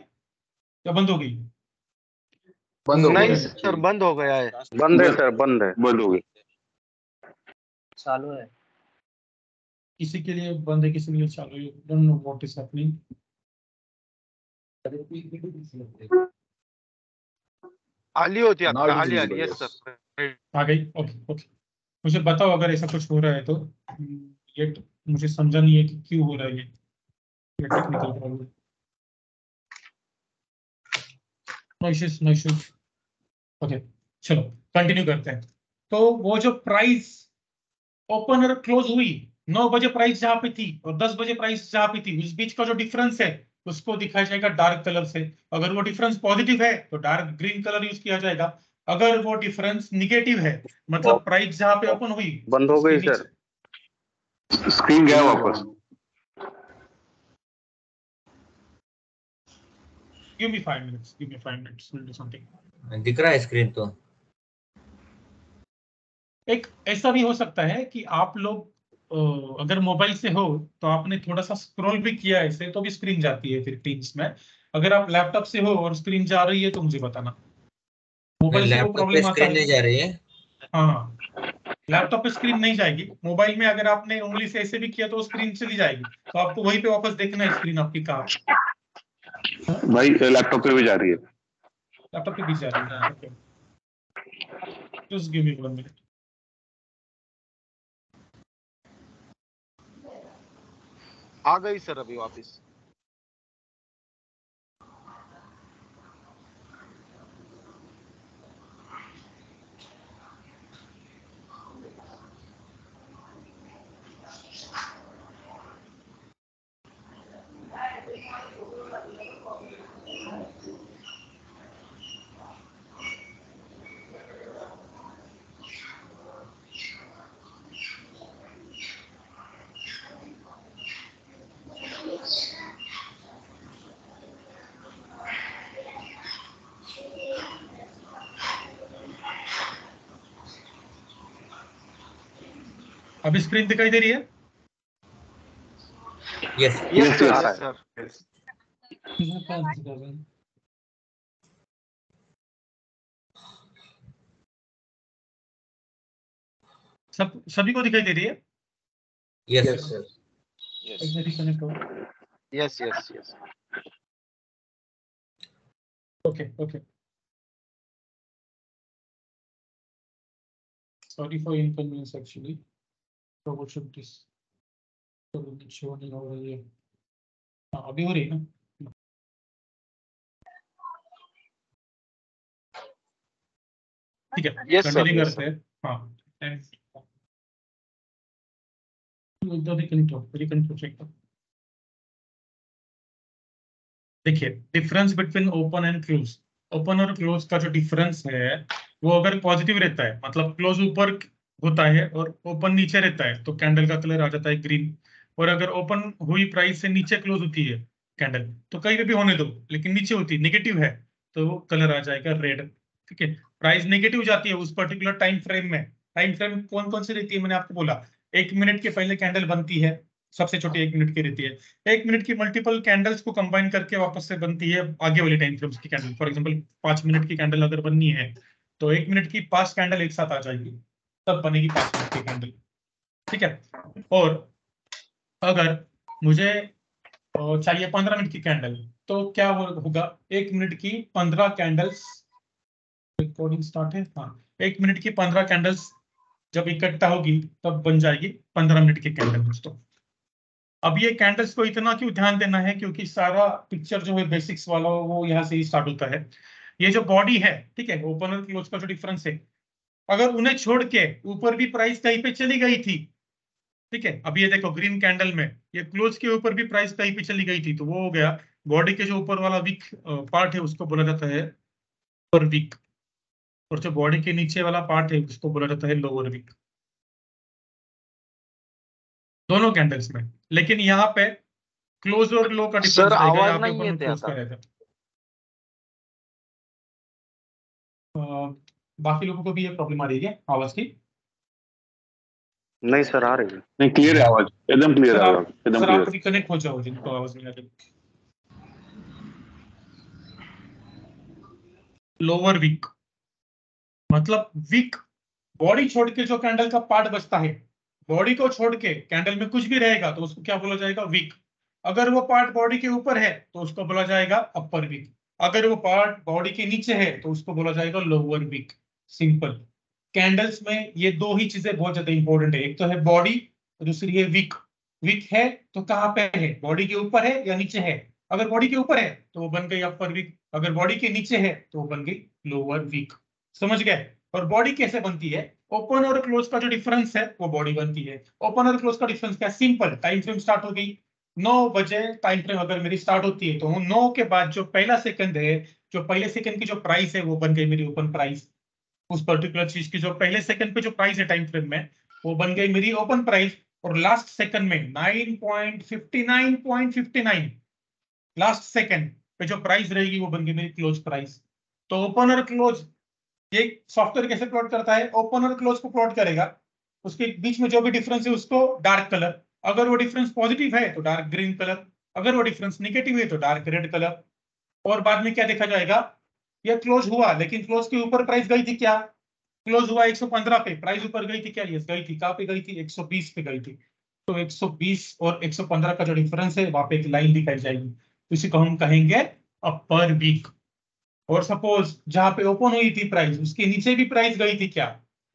या बंद हो गई,
बंद हो
नहीं
गया
सर, बंद हो गया है।
बंद है सर, बंद है, बंद हो गई।
चालू है।
किसी के लिए बंद है, किसी के लिए चालू है, don't know what is happening.
आली होती है
Now
आपका,
it is
आली
visible,
आली, यस
yes.
सर।
आ गई, ओके ओके। मुझे बताओ अगर ऐसा कुछ हो रहा है तो, ये मुझे समझा नहीं है कि क्यों हो रहा है ये technical problem. No issues, no issues, okay. चलो कंटिन्यू करते हैं। तो वो जो प्राइस ओपन और क्लोज हुई, 9 बजे प्राइस जहां पे थी और 10 बजे प्राइस जहां पे थी, उस बीच का जो डिफरेंस है उसको दिखाया जाएगा डार्क कलर से। अगर वो डिफरेंस पॉजिटिव है तो डार्क ग्रीन कलर यूज किया जाएगा, अगर वो डिफरेंस निगेटिव है, मतलब प्राइस जहां पे ओपन हुई
बंद हो
उसके
गई
नीचे,
सर, स्क्रीन गया वापस।
give me 5 minutes, give me 5 minutes, we'll do something।
दिख रहा है स्क्रीन तो।
एक ऐसा भी हो सकता है कि आप लोग अगर मोबाइल से हो तो आपने थोड़ा सा स्क्रॉल भी किया ऐसे तो भी स्क्रीन जाती है फिर टीम्स में। अगर आप लैपटॉप से हो और स्क्रीन जा रही है तो मुझे बताना। मोबाइल से वो
लैपटॉप पे
प्रॉब्लम आता
स्क्रीन
है।
नहीं जा रही है।
हाँ, लैपटॉप पे स्क्रीन नहीं जाएगी, मोबाइल में अगर आपने उंगली से ऐसे भी किया तो स्क्रीन चली जाएगी, तो आपको वहीं पे वापस देखना है स्क्रीन आपकी कहाँ पे।
भाई लैपटॉप पे भी जा रही है।
लैपटॉप पे भी जा रही है, okay, just give me 1 minute.
आ गई सर अभी वापस।
अभी स्क्रीन दिखाई दे रही है?
Yes
yes sir,
yes,
yes sir.
सभी को दिखाई दे रही है?
यस
रिकनेक्ट हो।
Yes yes yes.
Okay okay, sorry for inconvenience actually. तो वो शुड दिस तो शो नहीं हो रही है। हाँ अभी हो रही है ना? ठीक है,
Yes, sir.
कंटिन्यू
Yes,
करते हैं। हाँ इधर रिकनेक्ट हो चेक करो। देखिए difference between open and close, open और क्लोज का जो डिफरेंस है वो अगर पॉजिटिव रहता है, मतलब क्लोज ऊपर होता है और ओपन नीचे रहता है, तो कैंडल का कलर आ जाता है ग्रीन। और अगर ओपन हुई प्राइस से नीचे क्लोज होती है कैंडल, तो कहीं पे भी होने दो, लेकिन नीचे होती है नेगेटिव है, तो वो कलर आ जाएगा रेड। ठीक है, प्राइस नेगेटिव जाती है उस पर्टिकुलर टाइम फ्रेम में। टाइम फ्रेम कौन कौन सी रहती है मैंने आपको बोला, 1 मिनट के पहले कैंडल बनती है, सबसे छोटी 1 मिनट की रहती है। 1 मिनट की मल्टीपल कैंडल्स को कंबाइन करके वापस से बनती है आगे वाली टाइम फ्रेम्स की कैंडल। फॉर एग्जांपल 5 मिनट की कैंडल अगर बननी है, तो 1 मिनट की 5 कैंडल एक साथ आ जाएगी, तब बनेगी 5 मिनट की कैंडल। ठीक है, और अगर मुझे चाहिए 15 मिनट की कैंडल, तो क्या होगा, 1 मिनट की 15 कैंडल्स, रिकॉर्डिंग स्टार्ट है हाँ, 1 मिनट की 15 कैंडल्स जब इकट्ठा होगी तब बन जाएगी 15 मिनट की कैंडल दोस्तों। अब ये कैंडल्स को इतना क्यों ध्यान देना है, क्योंकि सारा पिक्चर जो है बेसिक्स वाला वो यहाँ से ही स्टार्ट होता है। ये जो बॉडी है, ठीक है, ओपन और क्लोज का जो डिफरेंस है, अगर उन्हें छोड़ के ऊपर भी प्राइस कहीं पे चली गई थी, ठीक है, अब ये देखो ग्रीन कैंडल में ये क्लोज के ऊपर भी प्राइस कहीं पे चली गई थी, तो वो हो गया बॉडी के जो ऊपर वाला वीक पार्ट है उसको बोला जाता है अपर वीक, और जो बॉडी के नीचे वाला पार्ट है उसको बोला जाता है लोअर वीक, दोनों कैंडल्स में। लेकिन यहाँ पे क्लोज और लो का डिफरेंस
सर
रहेगा,
आवाज
यहाँ पे
नहीं
ओपन और
येते
क्लोज का
आता.
रहेगा। बाकी लोगों को भी ये प्रॉब्लम आ रही है आवाज की?
नहीं सर आ रही है, नहीं क्लियर है आवाज, एकदम क्लियर
सर
है
आप
आवाज, एकदम
सर आप
क्लियर।
रिकनेक्ट हो जाओ जिनको आवाज नहीं आ रही। लोअर वीक मतलब वीक, बॉडी छोड़ के जो कैंडल का पार्ट बचता है, बॉडी को छोड़ के कैंडल में कुछ भी रहेगा तो उसको क्या बोला जाएगा, वीक। अगर वो पार्ट बॉडी के ऊपर है तो उसको बोला जाएगा अपर वीक, अगर वो पार्ट बॉडी के नीचे है तो उसको बोला जाएगा लोअर वीक। सिंपल। कैंडल्स में ये दो ही चीजें बहुत ज्यादा इंपॉर्टेंट है, एक तो है बॉडी, दूसरी है वीक। वीक है तो कहाँ पे है, बॉडी के ऊपर है या नीचे है? अगर बॉडी के ऊपर है तो वो बन गई अपर वीक, अगर बॉडी के नीचे है तो वो बन गई लोअर वीक। समझ गए? और बॉडी कैसे बनती है, ओपन और क्लोज का जो डिफरेंस है वो बॉडी बनती है। ओपन और क्लोज का डिफरेंस क्या, सिंपल, टाइम फ्रेम स्टार्ट हो गई 9 बजे, टाइम फ्रेम अगर मेरी स्टार्ट होती है तो 9 के बाद जो पहला सेकंड है, जो पहले सेकंड की जो प्राइस है वो बन गई मेरी ओपन प्राइस। उस पर्टिकुलर चीज की जो पहले सेकंड पे जो प्राइस है टाइम फ्रेम में, वो बन गई मेरी ओपन प्राइस। और लास्ट सेकंड में 9.59.59, लास्ट सेकंड पे जो प्राइस रहेगी वो बन गई मेरी क्लोज प्राइस। तो ओपन और क्लोज, ये सॉफ्टवेयर कैसे प्लॉट करता है, ओपन और क्लोज को प्लॉट करेगा, उसके बीच में जो भी डिफरेंस है उसको डार्क कलर, अगर वो डिफरेंस पॉजिटिव है तो डार्क ग्रीन कलर, अगर वो डिफरेंस नेगेटिव है तो डार्क रेड कलर। और बाद में क्या देखा जाएगा, ये क्लोज हुआ लेकिन क्लोज के ऊपर प्राइस गई थी क्या, क्लोज हुआ 115 पे, प्राइस ऊपर गई थी क्या, यस गई थी, कहां पे गई थी, 120 पे गई थी। तो 120 और 115 का जो डिफरेंस है वहां पे एक लाइन दिखाई जाएगी, तो इसी को हम कहेंगे अपर वीक। और सपोज जहां पे ओपन हुई थी प्राइस उसके नीचे भी प्राइस गई थी क्या,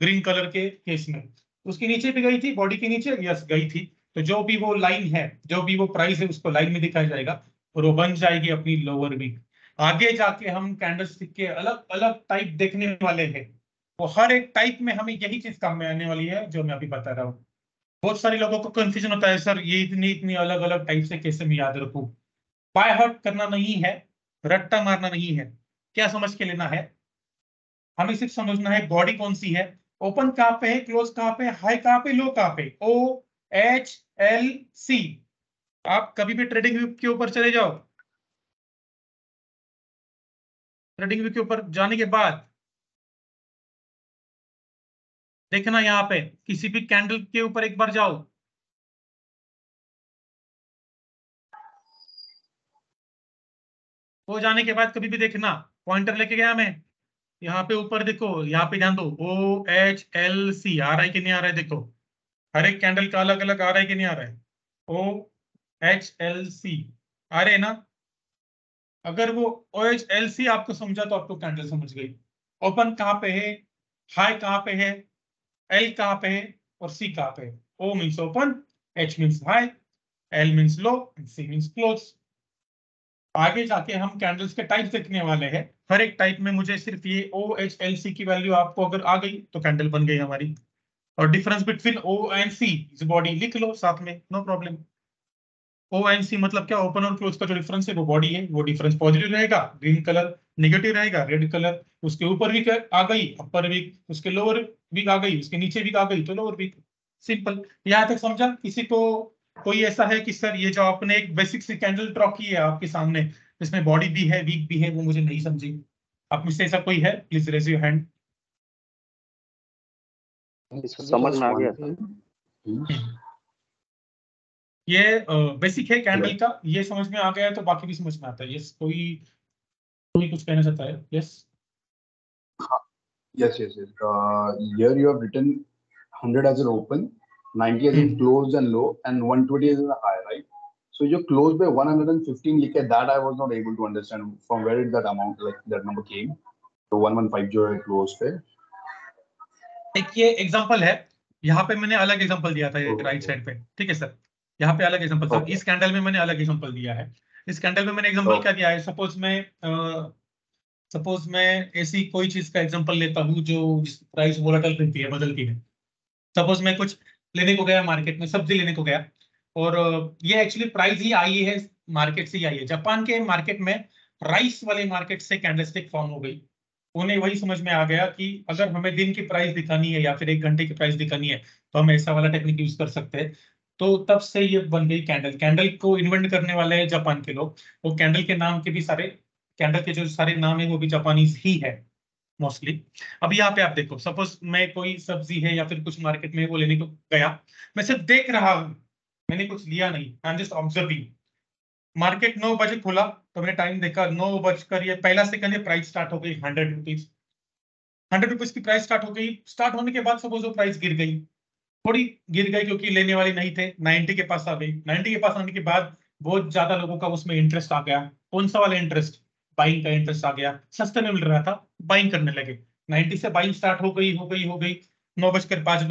ग्रीन कलर के केस में उसके नीचे भी गई थी, बॉडी के नीचे, यस गई थी, तो जो भी वो लाइन है, जो भी वो प्राइस है उसको लाइन में दिखाया जाएगा और वो बन जाएगी अपनी लोअर वीक। आगे जाके हम कैंडलस्टिक के अलग अलग टाइप देखने वाले हैं, वो हर एक टाइप में हमें यही चीज काम में आने वाली है जो मैं अभी बता रहा हूँ। बहुत सारे लोगों को कंफ्यूजन होता है, सर ये इतनी इतनी अलग अलग टाइप से कैसे मैं याद रखूं। बाय हार्ट करना नहीं है, रट्टा मारना नहीं है, क्या समझ के लेना है, हमें सिर्फ समझना है बॉडी कौन सी है, ओपन कहां पे है, क्लोज कहां पे, हाई कहां पे, लो कहां पे, ओ एच एल सी। आप कभी भी ट्रेडिंग व्यू के ऊपर चले जाओ, ट्रेडिंग व्यू के ऊपर जाने के बाद देखना यहाँ पे किसी भी कैंडल के ऊपर एक बार जाओ, वो जाने के बाद कभी भी देखना, पॉइंटर लेके गया मैं, यहाँ पे ऊपर देखो, यहाँ पे ध्यान दो, OHLC आ रहा है कि नहीं आ रहा है, देखो हर एक कैंडल का अलग अलग आ रहा है कि नहीं आ रहा है, OHLC आ रहे हैं ना। अगर वो OHLC आपको समझा तो आपको कैंडल समझ गई। ओपन कहाँ पे है, हाई कहाँ पे है, L कहाँ पे है और C कहाँ पे है। O means open, H means high, L means low, C means close. आगे जाके हम कैंडल्स के टाइप देखने वाले हैं। हर एक टाइप में मुझे सिर्फ ये OHLC की वैल्यू आपको अगर आ गई तो कैंडल बन गई हमारी। और difference between O and C इस बॉडी लिख लो साथ में, no problem. O and C मतलब क्या, ओपन और क्लोज का जो डिफरेंस है वो बॉडी है, वो डिफरेंस पॉजिटिव रहेगा, ग्रीन कलर नेगेटिव रहेगा, रेड कलर उसके ऊपर वीक आ गई अपर वीक, उसके लोअर वीक आ गई, उसके नीचे वीक आ गई तो लोअर वीक। सिंपल। यहाँ तक समझा? किसी को कोई ऐसा है कि सर ये जो आपने एक बेसिक सी कैंडल ड्रॉ की है आपके सामने, जिसमें बॉडी भी है वीक भी है, वो मुझे नहीं समझी, आप मुझसे ऐसा कोई है, प्लीज रेज योर हैंड।
समझ में आ गया सर।
ये बेसिक है कैंडल का, ये समझ में आ गया है तो बाकी भी समझ में आता है। यस, कोई कोई कुछ कहना चाहता है? Yes.
Yes, yes, yes. Here you have written 100 as an open, 90 as in close and low, and 120 as in a high, right? So you close by 115. Like that, I was not able to understand from where did that amount, like that number came. So 115 जो है close पे.
एक ये example है, यहाँ पे मैंने अलग एग्जांपल दिया था राइट साइड पे, ठीक है सर। यहाँ पे अलग एग्जांपल था, इस कैंडल में मैंने अलग एग्जांपल दिया है। इस कैंडल में मैंने एग्जांपल क्या दिया है, सपोज मैं ऐसी कोई चीज का एग्जांपल लेता हूँ जो जिस प्राइस वोलेटाइल रहती है, बदलती है। सपोज मैं कुछ लेने को गया मार्केट में, सब्जी लेने को गया, और ये एक्चुअली प्राइस ही आई है मार्केट से ही आई है, जापान के मार्केट में राइस वाले मार्केट से कैंडलस्टिक फॉर्म हो गई। उन्हें वही समझ में आ गया कि अगर हमें दिन की प्राइस दिखानी है या फिर एक घंटे की प्राइस दिखानी है तो हम ऐसा वाला टेक्निक यूज कर सकते हैं। तो तब से ये बन गई कैंडल। कैंडल को इन्वेंट करने वाले हैं जापान के लोग। वो कैंडल के नाम के भी सारे, कैंडल के जो सारे नाम है वो भी जापानीज ही है मोस्टली। अब यहाँ पे आप देखो, सपोज मैं कोई सब्जी है या फिर कुछ मार्केट में वो लेने को गया, मैं सिर्फ देख रहा हूँ, मैंने कुछ लिया नहीं, I am just observing. Market 9 बजे खुला तो मैंने टाइम देखा, 9 बजकर ये पहला सेकंड ये प्राइस स्टार्ट हो गई 100 रुपीज। 100 रुपीज की प्राइस स्टार्ट हो गई। स्टार्ट होने के बाद सपोज वो प्राइस गिर गई, थोड़ी गिर गई क्योंकि लेने वाले नहीं थे, 90 के पास आ गई। 90 के पास आने के बाद बहुत ज्यादा लोगों का उसमें इंटरेस्ट आ गया। कौन सा वाला इंटरेस्ट? बाइंग का इंटरेस्ट आ गया, सस्ते में मिल रहा था, बाइंग करने लगे। 90 से बाइंग स्टार्ट हो गई। 9 बजकर 5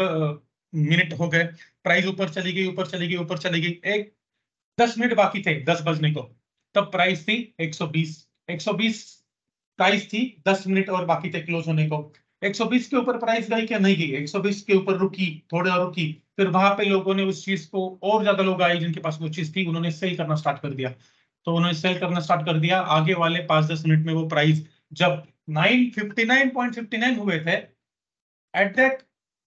मिनट हो गए, प्राइस ऊपर चली गई, ऊपर चली गई, ऊपर चली गई। एक 10 मिनट बाकी थे 10 बजने को, तब प्राइस थी 120। 120 प्राइस थी, 10 मिनट और बाकी थे क्लोज होने को। 120 के ऊपर प्राइस गई क्या? नहीं गई। 120 के ऊपर रुकी, थोड़ा रुकी, फिर वहां पे लोगों ने उस चीज को, और ज्यादा लोग आए जिनके पास वो चीज थी, उन्होंने सेल करना स्टार्ट कर दिया। तो उन्होंने सेल करना स्टार्ट कर दिया। आगे वाले 5-10 मिनट में वो प्राइस जब 959.59 हुए थे, at that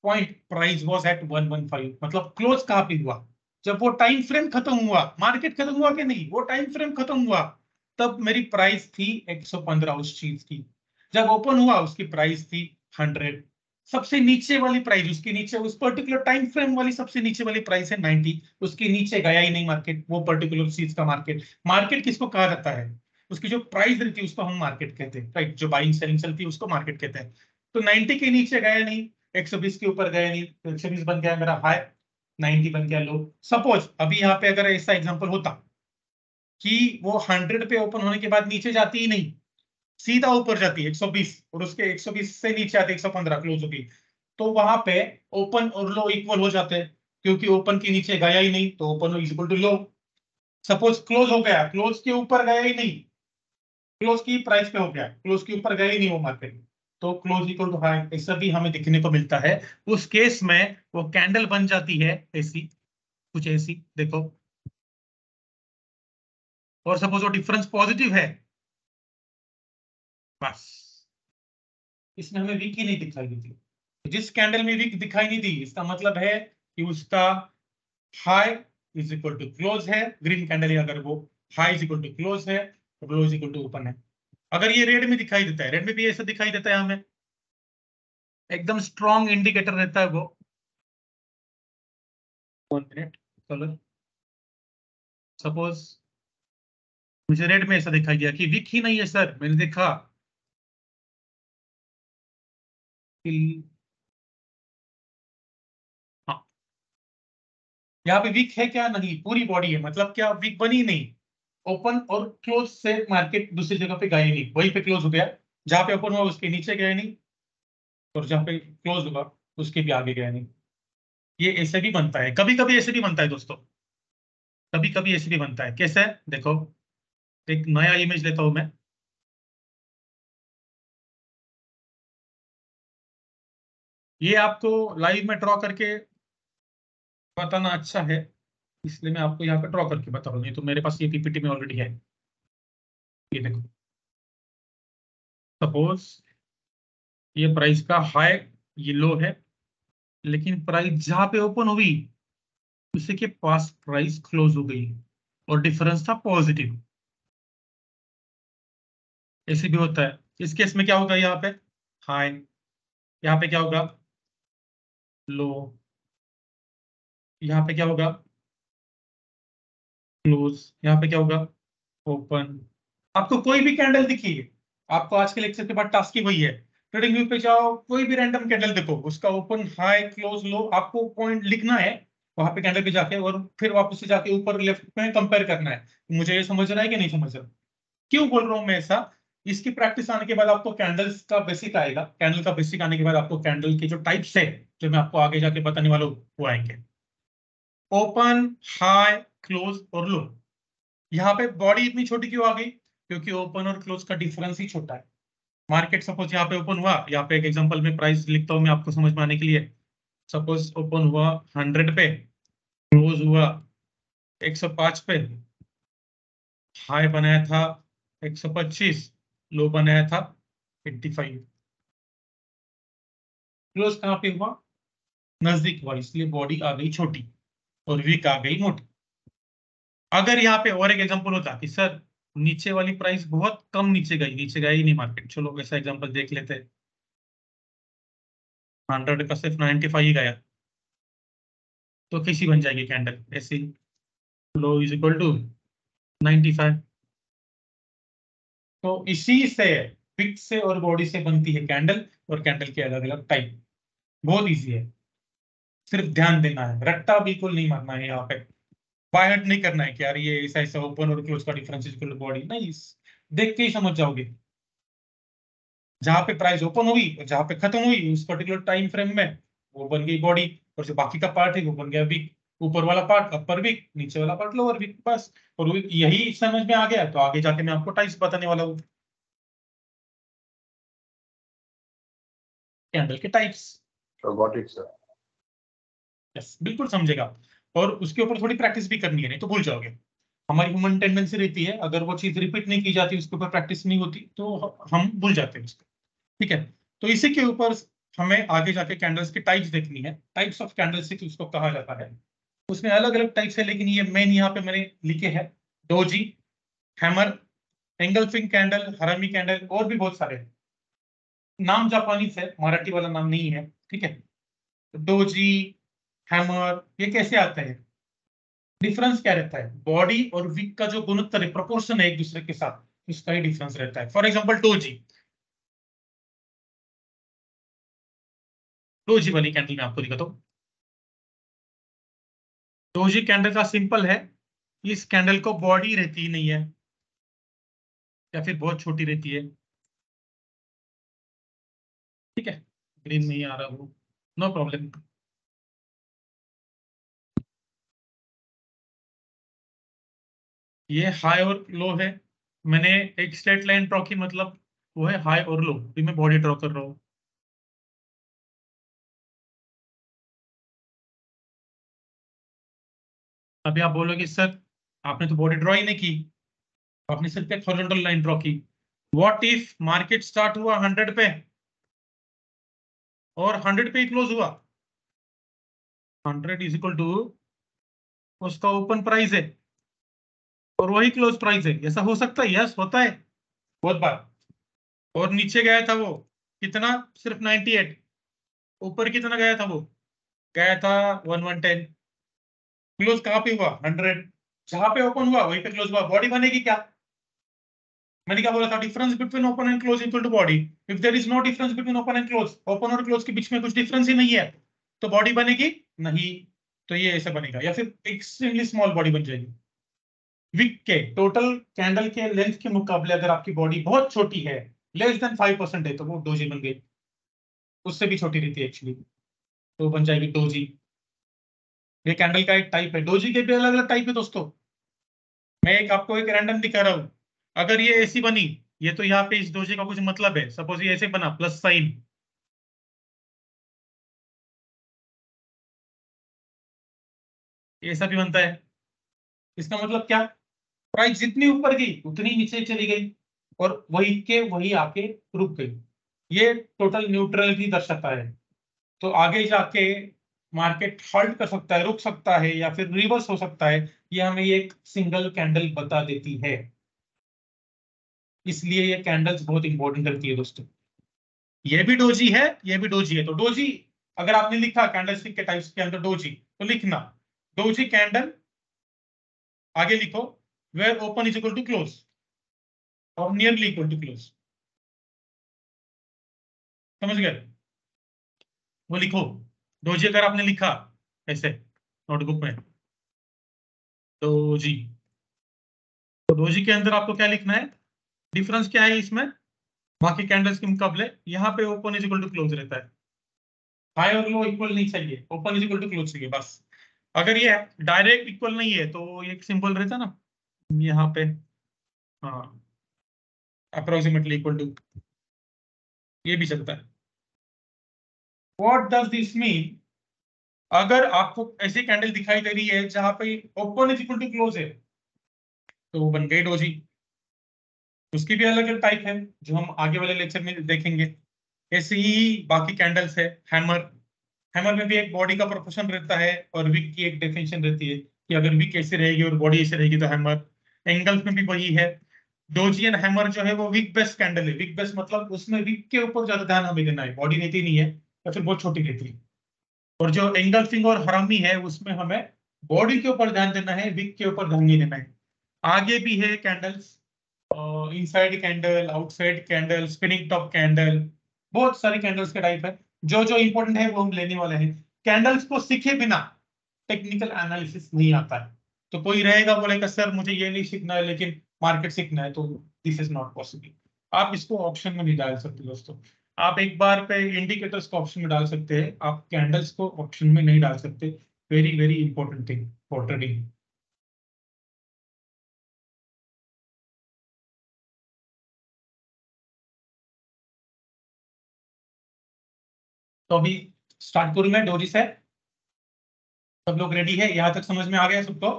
point price was at 115। मतलब क्लोज कहां पे हुआ? जब वो टाइम फ्रेम खत्म हुआ, मार्केट खत्म हुआ कि नहीं, वो टाइम फ्रेम खत्म हुआ, तब मेरी प्राइस थी 115 उस चीज की। जब ओपन हुआ उसकी प्राइस थी 100। सबसे नीचे वाली प्राइस, उसके नीचे उस पर्टिकुलर टाइम फ्रेम वाली सबसे नीचे वाली प्राइस है 90। उसके नीचे गया ही नहीं मार्केट, वो पर्टिकुलर चीज का मार्केट। मार्केट किसको कहा जाता है? उसकी जो प्राइस रहती है उसको हम मार्केट कहते हैं, राइट? जो बाइंग सेलिंग चलती है उसको मार्केट कहते हैं। तो 90 के नीचे गया नहीं, 120 के ऊपर गया नहीं, तो 120 बन गया मेरा हाई, 90 बन गया लो। सपोज अभी यहाँ पे अगर ऐसा एग्जांपल होता कि वो 100 पे ओपन होने के बाद नीचे जाती ही नहीं, सीधा ऊपर जाती है 120, और उसके 120 से नीचे आते 115 क्लोज हो गई, तो वहां पे ओपन और लो इक्वल हो जाते हैं, क्योंकि ओपन के नीचे गया ही नहीं तो open is equal to low. Suppose close हो गया, क्लोज के ऊपर गया ही नहीं, क्लोज की प्राइस पे हो गया, क्लोज के ऊपर गया ही नहीं वो मार्केट, तो क्लोज इक्वल टू हाई, ऐसा भी हमें देखने को मिलता है। उस केस में वो कैंडल बन जाती है ऐसी, कुछ ऐसी देखो। और सपोज वो डिफरेंस पॉजिटिव है, बस इसमें हमें वीक ही नहीं दिखाई देती। जिस कैंडल में वीक दिखाई नहीं दी, इसका मतलब है कि उसका high is equal to close है। ग्रीन कैंडल है अगर वो high is equal to close है, तो low is equal to open है। अगर ये रेड में दिखाई देता है, रेड में भी ऐसा दिखाई देता है हमें, एकदम स्ट्रॉन्ग इंडिकेटर रहता है वो। 1 मिनट, कलर सपोज मुझे रेड में ऐसा दिखाई दिया कि वीक ही नहीं है सर, मैंने देखा कि हाँ, यहाँ पे वीक है क्या, नहीं, पूरी बॉडी है, मतलब क्या वीक बनी नहीं, ओपन और क्लोज से मार्केट दूसरी जगह पे गए नहीं, वहीं पे क्लोज हो गया, जहां पे ओपन हुआ उसके नीचे गए नहीं, और जहां पे क्लोज हुआ उसके भी आगे गया नहीं। ये ऐसे भी बनता है, कभी कभी ऐसे भी बनता है दोस्तों, कभी कभी ऐसे भी बनता है। कैसे है देखो, एक नया इमेज लेता हूं मैं, ये आपको लाइव में ड्रॉ करके बताना अच्छा है, इसलिए मैं आपको यहाँ पे ड्रॉ करके बता रहा हूँ, नहीं तो मेरे पास ये पीपीटी में ऑलरेडी है। ये देखो, सपोज ये प्राइस का हाई, ये लो है, लेकिन प्राइस जहां पे ओपन हुई उसी के पास प्राइस क्लोज हो गई और डिफरेंस था पॉजिटिव। ऐसे भी होता है। इस केस में क्या होगा, यहाँ पे हाई, यहाँ पे क्या होगा लो, यहाँ पे क्या होगा क्लोज, यहाँ पे क्या होगा ओपन। आपको कोई भी कैंडल दिखिए, आपको आज के लेक्चर के बाद टास्क ही वही है, ट्रेडिंग व्यू पे जाओ, कोई भी रैंडम कैंडल देखो, उसका ओपन हाई क्लोज लो आपको पॉइंट लिखना है वहां पे कैंडल पे जाके, और फिर वापस से जाके ऊपर लेफ्ट में कंपेयर करना है। मुझे ये समझ रहा है कि नहीं समझ रहा, क्यों बोल रहा हूं मैं ऐसा, इसकी प्रैक्टिस आने के बाद आपको कैंडल्स का बेसिक आएगा, कैंडल का बेसिक आने के बाद आपको कैंडल के जो टाइप्स है जो मैं आपको आगे जाके बताने वाला हूं वो आएंगे। ओपन, हाई, क्लोज और लो। यहाँ पे बॉडी इतनी छोटी क्यों आ गई, क्योंकि ओपन और क्लोज का डिफरेंस ही छोटा है। मार्केट सपोज यहाँ पे ओपन हुआ, यहाँ पे एक एग्जांपल में प्राइस लिखता हूँ मैं आपको समझ में आने के लिए, सपोज ओपन हुआ 100 पे, क्लोज हुआ 105 पे, हाई बनाया था 125, लो बनाया था 85, क्लोज कहाँ पे हुआ, नजदीक हुआ, इसलिए बॉडी आ गई छोटी और वीक आ गई मोटी। अगर यहाँ पे और एक एग्जांपल होता कि सर नीचे वाली प्राइस बहुत कम नीचे गई, नीचे गई ही नहीं मार्केट, चलो ऐसा एग्जांपल देख लेते हैं, 100 का सिर्फ 95 ही गया, तो कैसी बन जाएगी कैंडल ऐसी, लो इज इक्वल टू 95। तो इसी से विक से और बॉडी से बनती है कैंडल, और कैंडल के अलग अलग टाइप, बहुत इजी है, सिर्फ ध्यान देना है, रट्टा बिल्कुल नहीं मारना है यहाँ पे, बायहट नहीं करना है कि यार ये ऐसा ऐसा ओपन और क्लोज का difference is equal to body, नहीं, देख के ही समझ जाओगे। जहां पे प्राइस ओपन हुई और जहां पे खत्म हुई उस पर्टिकुलर टाइम फ्रेम में, वो बन गई बॉडी, और जो बाकी का पार्ट है वो बन गया वीक, ऊपर वाला पार्ट अपर वीक, नीचे वाला पार्ट लोअर वीक, बस। और यही समझ में आ गया तो आगे जाके मैं आपको टाइप्स बताने वाला हूँ, कैंडल के types.
Got it, sir.
Yes, बिल्कुल समझेगा, और उसके ऊपर थोड़ी प्रैक्टिस भी करनी है, नहीं तो भूल जाओगे। हमारी ह्यूमन टेंडेंसी रहती है, अगर वो चीज रिपीट नहीं की जाती, उसके ऊपर प्रैक्टिस नहीं होती, तो हम भूल जाते हैं उसको। ठीक है, तो इसी के ऊपर हमें आगे जाके कैंडल्स की टाइप्स देखनी है, टाइप्स ऑफ कैंडलस्टिक उसको कहा जाता है। उसमें अलग अलग टाइप्स है, लेकिन ये मेन यहाँ पे मैंने लिखे हैं, डोजी, हैमर, एंगल्फिंग कैंडल, हरामी कैंडल, और भी बहुत सारे हैं। नाम जापानी है, मराठी वाला नाम नहीं है, ठीक है। डोजी, हैमर, ये कैसे आते हैं, डिफरेंस क्या रहता है, बॉडी और विक का जो गुणोत्तर है, प्रोपोर्शन है एक दूसरे के साथ, उसका ही डिफरेंस रहता है। फॉर एग्जांपल डोजी, डोजी वाली कैंडल में आपको दिखाता हूँ। डोजी कैंडल का सिंपल है, इस कैंडल को बॉडी रहती ही नहीं है, या फिर बहुत छोटी रहती है, ठीक है, ग्रीन नहीं आ रहा वो, नो प्रॉब्लम। ये हाई और लो है, मैंने एक स्ट्रेट लाइन ड्रॉ की, मतलब वो है हाई और लो, अभी मैं बॉडी ड्रॉ कर रहा हूँ। अभी आप बोलोगे सर आपने तो बॉडी ड्रॉ ही नहीं की, आपने सिर्फ एक हॉरिजॉन्टल लाइन ड्रॉ की। व्हाट इफ मार्केट स्टार्ट हुआ 100 पे और 100 पे ही क्लोज हुआ, 100 इज इक्वल टू उसका ओपन प्राइस है और वही क्लोज प्राइस है, ऐसा हो सकता है, यस होता है बहुत बार। और नीचे गया था वो कितना, सिर्फ 98, ऊपर कितना गया था? वो गया था 1110। क्लोज कहाँ पे हुआ? 100। जहां पे ओपन हुआ वहीं पे क्लोज हुआ। बॉडी बनेगी क्या? मैंने क्या बोला था? Difference between open and close equal to body. If there is no difference between open and close, open और क्लोज के बीच में कुछ डिफरेंस ही नहीं है, तो बॉडी बनेगी नहीं। तो ये ऐसे बनेगा, या फिर एक्सट्रीमली स्मॉल बॉडी बन जाएगी। विक के टोटल कैंडल के लेंथ के मुकाबले अगर आपकी बॉडी बहुत छोटी है, लेस देन 5% है, तो वो डोजी बन गई। उससे भी छोटी रहती है एक्चुअली, तो बन जाएगी डोजी। ये कैंडल का एक टाइप है। डोजी के भी अलग अलग टाइप है दोस्तों। मैं आपको एक रैंडम दिखा रहा हूं। अगर ये ऐसी बनी, ये तो यहाँ पे इस डोजी का कुछ मतलब है। सपोज ये ऐसे बना प्लस साइन, ऐसा भी बनता है। इसका मतलब क्या? प्राइस जितनी ऊपर गई उतनी नीचे चली गई, और वही के वही आके रुक गई। ये टोटल न्यूट्रलिटी दर्शाता है। तो आगे जाके मार्केट हॉल्ट कर सकता है, रुक सकता है, या फिर रिवर्स हो सकता है। ये हमें एक सिंगल कैंडल बता देती है। इसलिए ये कैंडल्स बहुत इंपॉर्टेंट रहती है दोस्तों। ये भी डोजी है, ये भी डोजी है। तो डोजी अगर आपने लिखा कैंडलस्टिक के टाइप्स के अंदर डोजी, तो लिखना डोजी कैंडल, आगे लिखो where open is equal to close और नियरली इक्वल टू क्लोज। समझ गए? वो लिखो डोजी। अगर आपने लिखा ऐसे नोटबुक में डोजी, तो डोजी के अंदर आपको क्या लिखना है? डिफरेंस क्या है इसमें बाकी कैंडल्स के मुकाबले? यहाँ पे open is equal to close रहता है। हाई और लो इक्वल नहीं चाहिए, open is equal to close चाहिए बस। अगर ये डायरेक्ट इक्वल नहीं है तो ये सिंपल रहता ना यहाँ पे, हाँ, अप्रोक्सीमेटली इक्वल टू, ये भी चलता है। What does this mean? अगर आपको ऐसी कैंडल दिखाई दे रही है जहां पे open is equal to close है, तो वो बन गई डोजी। उसकी भी अलग अलग टाइप है जो हम आगे वाले लेक्चर में देखेंगे। ऐसे ही बाकी कैंडल्स है। हैमर, हैमर में भी एक बॉडी का प्रोपोर्शन रहता है और विक की एक डेफिनेशन रहती है कि अगर विक ऐसे रहेगी और बॉडी ऐसे रहेगी तो हैमर। एंगल्स में भी वही है। डोजी एंड हैमर जो है वो विक बेस्ड कैंडल है। विक बेस्ड मतलब उसमें विक के ऊपर ज्यादा ध्यान हमें देना है, बॉडी रहती नहीं है या फिर बहुत छोटी रहती है। और जो एंगल्फिंग और हरामी है उसमें हमें बॉडी के ऊपर ध्यान देना है, विक के ऊपर ध्यान नहीं देना है। आगे भी है candles, inside candle, outside candle, spinning top candle, बहुत सारी कैंडल्स के टाइप है। जो जो इंपॉर्टेंट है वो हम लेने वाले हैं। कैंडल्स को सीखे बिना टेक्निकल एनालिसिस नहीं आता है। तो कोई रहेगा बोलेगा सर मुझे ये नहीं सीखना है लेकिन मार्केट सीखना है, तो दिस इज नॉट पॉसिबल। आप इसको ऑप्शन में नहीं डाल सकते दोस्तों। आप एक बार पे इंडिकेटर्स को ऑप्शन में डाल सकते हैं, आप कैंडल्स को ऑप्शन में नहीं डाल सकते। Very very important thing for trading. तो अभी स्टार्ट करूं मैं डोरी से। सब लोग रेडी है? यहां तक समझ में आ गया सबको?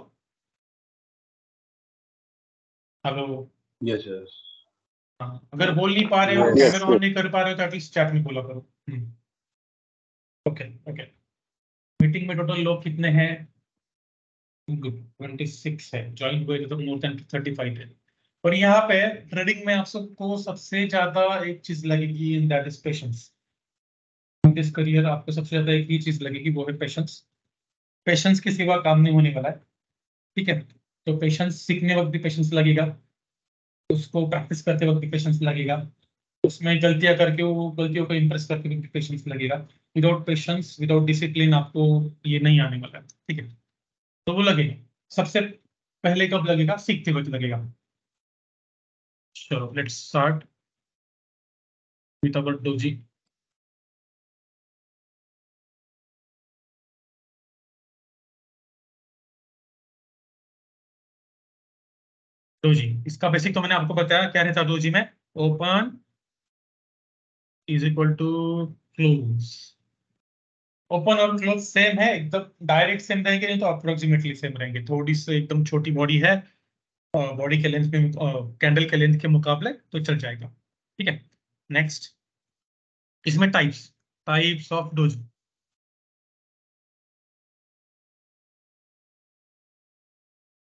हेलो?
Yes, yes.
हाँ, अगर बोल नहीं पा रहे हो,
Yes,
कैमरा ऑन नहीं कर पा रहे हो, तो एटलीस्ट चैट में बोला करो। Okay okay. मीटिंग में टोटल लोग कितने हैं? गुड, 26 है। ज्वाइन हुए तो मोर देन 35 है। और यहाँ पे ट्रेडिंग में आप सबको सबसे ज्यादा एक चीज लगेगी, in that is patience. In this career आपको सबसे ज्यादा एक ही चीज लगेगी, वो है पेशेंस। पेशेंस के सिवा काम नहीं होने वाला है, ठीक है? तो पेशेंस सीखने वक्त भी पेशेंस लगेगा, उसको प्रैक्टिस करते वक्त भी पेशेंस लगेगा, उसमें गलतियां करके वो गलतियों को इंप्रेस करके भी पेशेंस लगेगा। विदाउट पेशेंस, विदाउट डिसिप्लिन आपको ये नहीं आने वाला है, ठीक है? तो वो लगेगा सबसे पहले। कब लगेगा? सीखते वक्त लगेगा। चलो let's start with our doji. Doji इसका बेसिक तो मैंने आपको बताया क्या रहता है डोजी में। Open is equal to close. Open और क्लोज सेम है एकदम, डायरेक्ट सेम रहेंगे नहीं तो अप्रोक्सीमेटली सेम रहेंगे। थोड़ी सी एकदम छोटी बॉडी है, बॉडी के लेंथ में कैंडल के लेंथ के मुकाबले, तो चल जाएगा, ठीक है? नेक्स्ट, इसमें types, types of doji.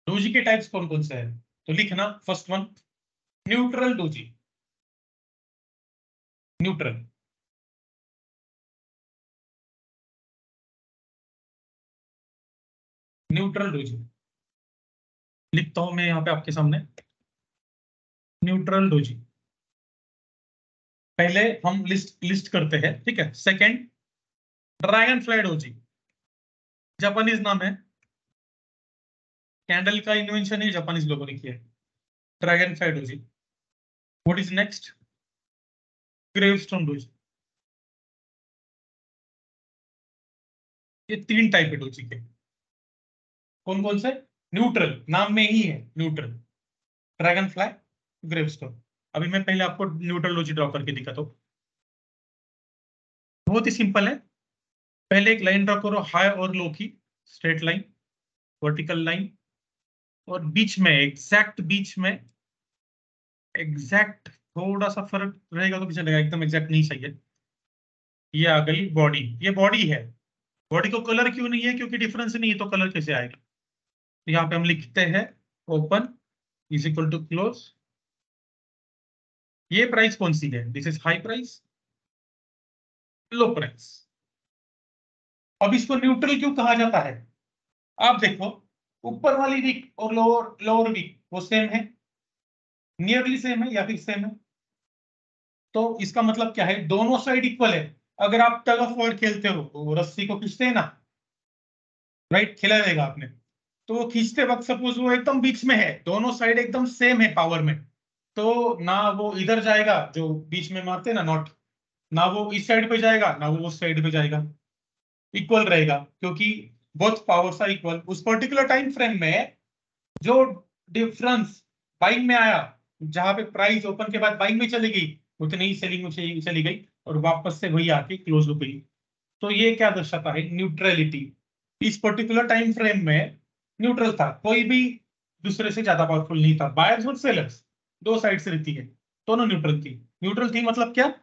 Doji के टाइप्स कौन कौन से हैं? तो लिखना first one, neutral doji. Neutral neutral doji लिखता हूं मैं यहाँ पे आपके सामने, न्यूट्रल डोजी। पहले हम लिस्ट करते हैं, ठीक है। Second, dragon fly doji, Japanese नाम है, कैंडल का इन्वेंशन ही जापानीज लोगों ने किया है, dragonfly doji. What is next? Gravestone doji. ये 3 टाइप है डोजी के। कौन कौन से? न्यूट्रल, नाम में ही है न्यूट्रल, ड्रैगन फ्लाई, ग्रेवस्टोन। अभी मैं पहले आपको न्यूट्रल डोजी ड्रॉ करके दिखाता हूं। बहुत ही सिंपल है। पहले एक लाइन ड्रॉ करो हाई और लो की, स्ट्रेट लाइन, वर्टिकल लाइन, और बीच में एग्जैक्ट, बीच में एग्जैक्ट थोड़ा सा फर्क रहेगा तो भी चलेगा, एकदम एग्जैक्ट नहीं चाहिए। ये आ गई बॉडी, ये बॉडी है। बॉडी को कलर क्यों नहीं है? क्योंकि डिफरेंस नहीं है तो कलर कैसे आएगा? तो यहाँ पे हम लिखते हैं open is equal to close. ये प्राइस कौन सी है? This is high price, low price. अब इसको न्यूट्रल क्यों कहा जाता है? आप देखो, ऊपर वाली वीक और लोअर लोअर वीक वो सेम है, नियरली सेम है या फिर सेम है, तो इसका मतलब क्या है? दोनों साइड इक्वल है। अगर आप टग ऑफ वॉर खेलते हो तो रस्सी को खींचते हैं ना, राइट? खेला रहेगा आपने, तो वो खींचते वक्त सपोज वो एकदम बीच में है, दोनों साइड एकदम सेम है पावर में, तो ना वो इधर जाएगा जो बीच में मारते हैं ना नॉट, ना वो इस साइड पे जाएगा ना वो उस साइड पे जाएगा, इक्वल रहेगा, क्योंकि बोथ पावर्स आर इक्वल। उस पर्टिकुलर टाइम फ्रेम में जो डिफरेंस बाइंग में आया, जहां पे प्राइस ओपन के बाद बाइंग में चली गई, उतनी ही सेलिंग में चली गई और वापस से वही आके क्लोज हो गई। तो ये क्या दर्शाता है? न्यूट्रलिटी। इस पर्टिकुलर टाइम फ्रेम में न्यूट्रल था, कोई भी दूसरे से ज्यादा पावरफुल नहीं था। बायर्स और सेलर्स दो साइड से रहती है, दोनों न्यूट्रल थी। न्यूट्रल थी मतलब क्या?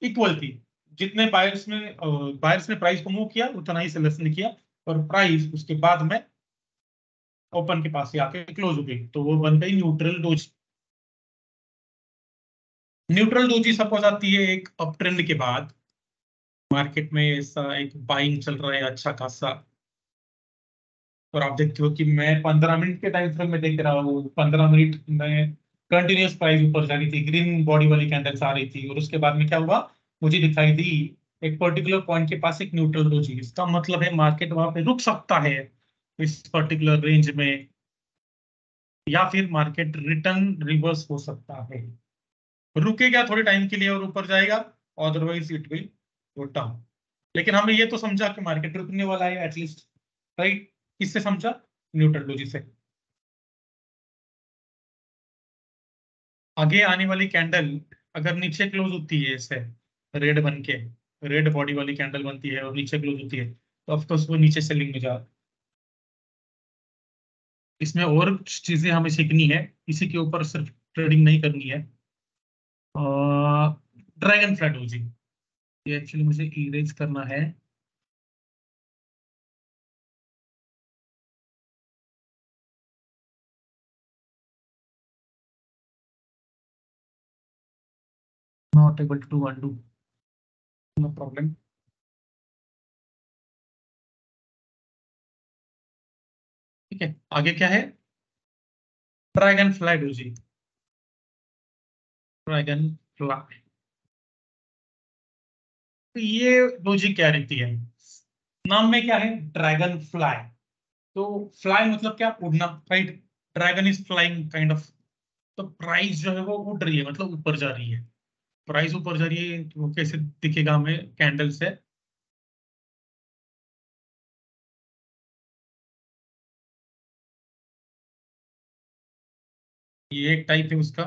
इक्वल थी। जितने बायर्स ने प्राइस को मूव किया उतना ही सेलर्स ने किया, और प्राइस उसके बाद में ओपन के पास ही आके क्लोज हो गई, तो वो बन गई neutral doji. Neutral doji suppose आती है एक अप ट्रेंड के बाद, मार्केट में ऐसा एक बाइंग चल रहा है अच्छा खासा, और आप देखते हो कि मैं 15 मिनट के टाइम फ्रेम में देख रहा हूँ, 15 मिनट में कंटिन्यूस प्राइस ऊपर जा रही थी, ग्रीन बॉडी वाली कैंडल्स आ रही थी, और उसके बाद में क्या हुआ? मुझे दिखाई दी एक पर्टिकुलर पॉइंट के पास एक न्यूट्रल डोजी। इसका मतलब है मार्केट वहां पे रुक सकता है इस पर्टिकुलर रेंज में, या फिर मार्केट रिटर्न रिवर्स हो सकता है। रुकेगा थोड़े टाइम के लिए और ऊपर जाएगा, otherwise it will go down. लेकिन हमने ये तो समझा कि मार्केट रुकने वाला है एटलीस्ट, राइट? किससे समझा? न्यूट्रल डोजी से। आगे आने वाली कैंडल अगर नीचे क्लोज होती है ऐसे रेड बन के, रेड बॉडी वाली कैंडल बनती है और नीचे क्लोज होती है, तो ऑफकोर्स वो नीचे सेलिंग में जा। इसमें और चीजें हमें सीखनी है, इसी के ऊपर सिर्फ ट्रेडिंग नहीं करनी है। ड्रैगन फ्लाई डोजी, ये एक्चुअली मुझे इरेज करना है। Not able to undo, no problem. ठीक है, आगे क्या है? Dragonfly doji, dragonfly. तो ये डोजी क्या रहती है? नाम में क्या है? Dragonfly. तो फ्लाई मतलब क्या? उड़ना, right? Dragon is flying kind of. तो प्राइस जो है वो उड़ रही है, मतलब ऊपर जा रही है। प्राइस ऊपर जा रही है तो वो कैसे दिखेगा हमें कैंडल से? ये एक टाइप है उसका।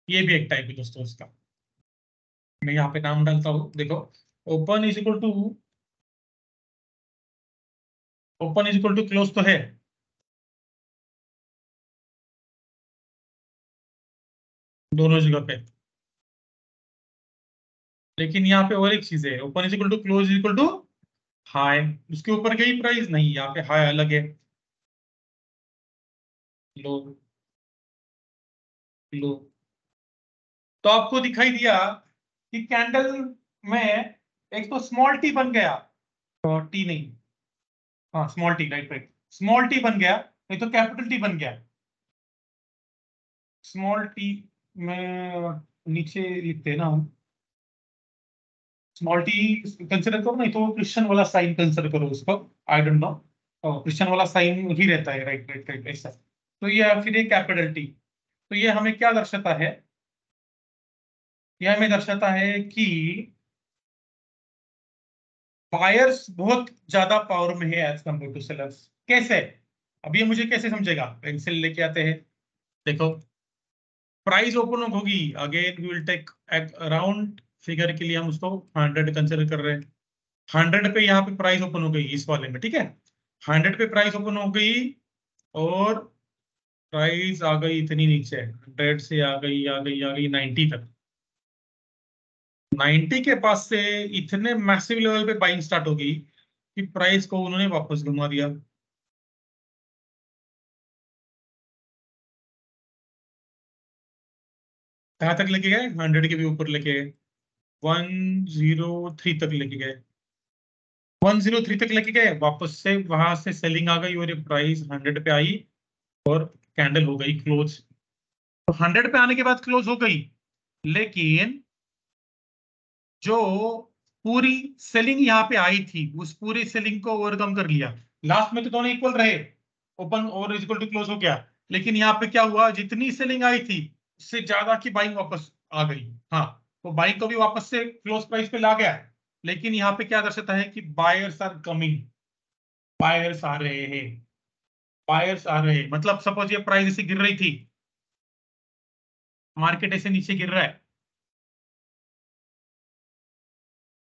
ये भी एक टाइप है दोस्तों उसका। मैं यहाँ पे नाम डालता हूँ, देखो। Open is equal to, open is equal to close तो है, दोनों जगह पे। लेकिन यहाँ पे और एक चीज है, open is equal to close is equal to high. उसके ऊपर गई प्राइस नहीं, यहाँ पे हाई अलग है। लो लो। तो आपको दिखाई दिया कि कैंडल में एक तो स्मॉल टी बन गया, और टी नहीं, हाँ small T, right right, small T बन गया, नहीं तो कैपिटल टी बन गया। स्मॉल टी में नीचे लिखते हैं ना हम, स्मॉल टी कंसिडर करो, नहीं तो क्रिश्चियन वाला साइन कंसिडर करो उसको, आई डोंट नो, क्रिश्चियन वाला साइन ही रहता है, राइट राइट राइट, ऐसा। तो ये फिर ये कैपिटल टी, तो ये हमें क्या दर्शाता है, यह हमें दर्शाता है कि बायर्स बहुत ज्यादा पावर में है एज कम्पेयर टू सेलर्स। कैसे, अब ये मुझे कैसे समझेगा, पेंसिल लेके आते हैं, देखो प्राइस ओपन होगी, again we will take around figure के लिए हम उसको 100 कंसिडर कर रहे हैं। 100 पे यहाँ पे प्राइस ओपन हो गई इस वाले में, ठीक है, 100 पे प्राइस ओपन हो गई, और प्राइस आ गई इतनी नीचे, 100 से आ गई 90 तक। 90 के पास से इतने मैसिव लेवल पे बाइंग स्टार्ट हो गई कि प्राइस को उन्होंने वापस घुमा दिया। कहाँ तक लेके गए, 100 के भी ऊपर लेके गए, 103 तक लेके गए, 103 तक लेके गए, वापस से वहां से सेलिंग आ गई और ये प्राइस 100 पे आई और कैंडल हो गई क्लोज। तो 100 पे आने के बाद क्लोज हो गई, लेकिन जो पूरी सेलिंग यहाँ पे आई थी उस पूरी सेलिंग को ओवरकम कर लिया। लास्ट में तो दोनों इक्वल रहे, ओपन और इक्वल टू क्लोज हो गया, लेकिन यहाँ पे क्या हुआ, जितनी सेलिंग आई थी उससे ज्यादा की बाइंग वापस आ गई। हाँ, तो बाइंग को भी वापस से क्लोज प्राइस पे ला गया, लेकिन यहाँ पे क्या दर्शाता है कि बायर्स आर कमिंग, बायर्स आ रहे हैं, बायर्स आ रहे हैं। मतलब सपोज ये प्राइस ऐसे गिर रही थी, मार्केट ऐसे नीचे गिर रहा है,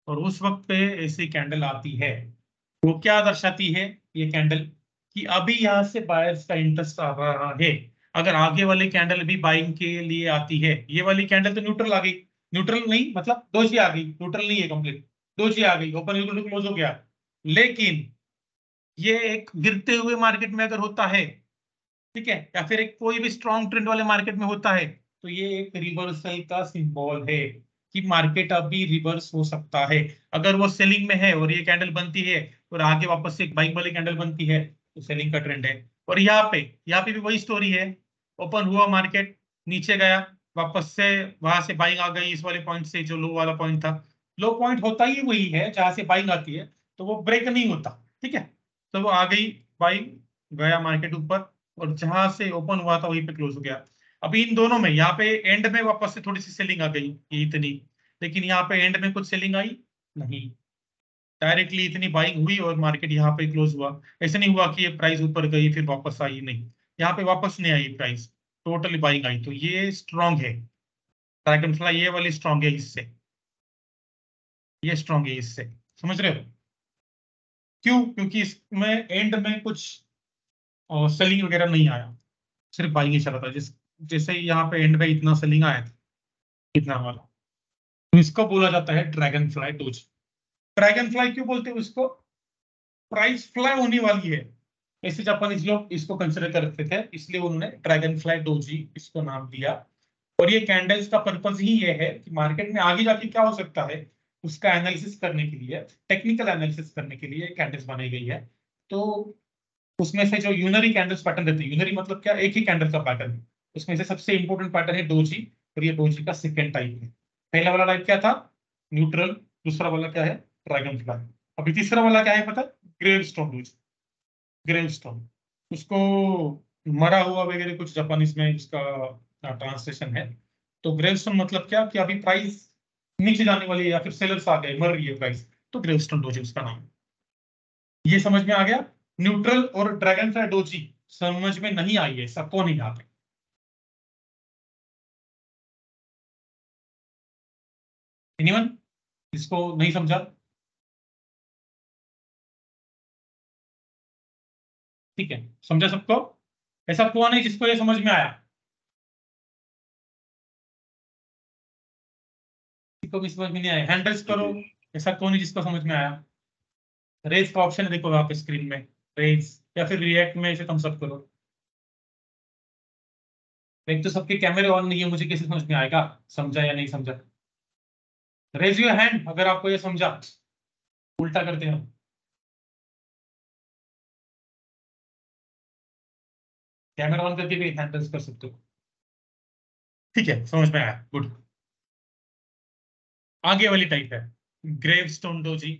और उस वक्त पे ऐसी कैंडल आती है, वो क्या दर्शाती है ये कैंडल, कि अभी यहां से बायर्स का इंटरेस्ट आ रहा है। अगर आगे वाली कैंडल भी बाइंग के लिए आती है, ये वाली कैंडल तो न्यूट्रल आ गई, न्यूट्रल नहीं मतलब डोजी आ गई, न्यूट्रल नहीं है कंप्लीट, डोजी आ गई, ओपन इक्वल टू क्लोज हो गया। लेकिन ये एक गिरते हुए मार्केट में अगर होता है, ठीक है, या फिर एक कोई भी स्ट्रॉन्ग ट्रेंड वाले मार्केट में होता है, तो ये एक रिवर्सल का सिंबल है कि मार्केट अभी रिवर्स हो सकता है। अगर वो सेलिंग में है और ये कैंडल बनती है और आगे वापस से एक बाइंग वाली कैंडल बनती है, तो सेलिंग का ट्रेंड है। और यहाँ पे भी वही स्टोरी है, ओपन हुआ मार्केट, नीचे गया, वापस से वहां से बाइंग आ गई इस वाले पॉइंट से, जो लो वाला पॉइंट था। लो पॉइंट होता ही वही है जहां से बाइंग आती है, तो वो ब्रेक नहीं होता, ठीक है। तो वो आ गई बाइंग, गया मार्केट ऊपर, और जहां से ओपन हुआ था वहीं पे क्लोज हो गया। अभी इन दोनों में यहाँ पे एंड में वापस से थोड़ी सी सेलिंग आ गई, ये इतनी, लेकिन यहाँ पे एंड में कुछ सेलिंग आई नहीं, डायरेक्टली इतनी बाइंग हुई और मार्केट यहाँ पे क्लोज हुआ। ऐसे नहीं हुआ कि ये प्राइस ऊपर गई फिर वापस आई, नहीं, यहाँ पे वापस नहीं आई प्राइस, टोटली बाइंग आई। तो ये स्ट्रांग है, ड्रैगन फ्लाई ये वाली स्ट्रांग है इससे, ये स्ट्रांग है इससे, समझ रहे हो क्यों, क्योंकि इसमें एंड में कुछ सेलिंग वगैरह नहीं आया, सिर्फ बाइंग ही चला था। जैसे यहाँ पे एंड में इतना सेलिंग आया था, इतना वाला, तो इसको बोला जाता है dragon fly dose. Dragon fly क्यों बोलते हैं उसको, प्राइस फ्लाई होने वाली है, ऐसे जापानीज लोग इसको कंसिडर करते थे, इसलिए उन्होंने ड्रैगन फ्लाई डोजी इसको नाम दिया। और ये कैंडल्स का पर्पस ही ये है कि मार्केट में आगे जाके क्या हो सकता है उसका एनालिसिस करने के लिए, टेक्निकल एनालिसिस करने के लिए कैंडल्स बनाई गई है। तो उसमें से जो यूनरी कैंडल्स पैटर्न रहते हैं, यूनरी मतलब क्या, एक ही कैंडल का पैटर्न, उसमें से सबसे इंपॉर्टेंट पैटर्न है डोजी, और ये डोजी का सेकेंड टाइप है। पहला वाला टाइप क्या था, न्यूट्रल, दूसरा वाला क्या है, ड्रैगन फ्लाई, अभी तीसरा वाला क्या है पता, gravestone doji, gravestone, उसको मरा हुआ वगैरह कुछ जापानीज में इसका ट्रांसलेशन है। तो ग्रेव स्टोन मतलब क्या, कि अभी प्राइस नीचे जाने वाली है या फिर सेलर्स आ गए, मर रही है प्राइस, तो ग्रेव स्टोन डोजी उसका नाम। ये समझ में आ गया, न्यूट्रल और ड्रैगन फ्लाई डोजी समझ में नहीं आई है, सबको नहीं आता। एनीवन इसको नहीं समझा, ठीक है, समझा सबको, ऐसा कौन है जिसको ये समझ में आया, किसको भी समझ में नहीं आया हैंड रेज करो, ऐसा कौन है जिसको समझ में आया। रेज का ऑप्शन देखो यहाँ पे स्क्रीन में, रेज, या फिर रिएक्ट में इसे थम्स अप करो। एक तो सबके कैमरे ऑन नहीं है, मुझे कैसे समझ में आएगा समझा या नहीं समझा? रेज योर हैंड अगर आपको ये समझा। उल्टा करते हैं, कैमरा ऑन करके भी हैंड रेज कर सकते हो। ठीक है, समझ में आया, गुड। आगे वाली टाइप है ग्रेवस्टोन डोजी।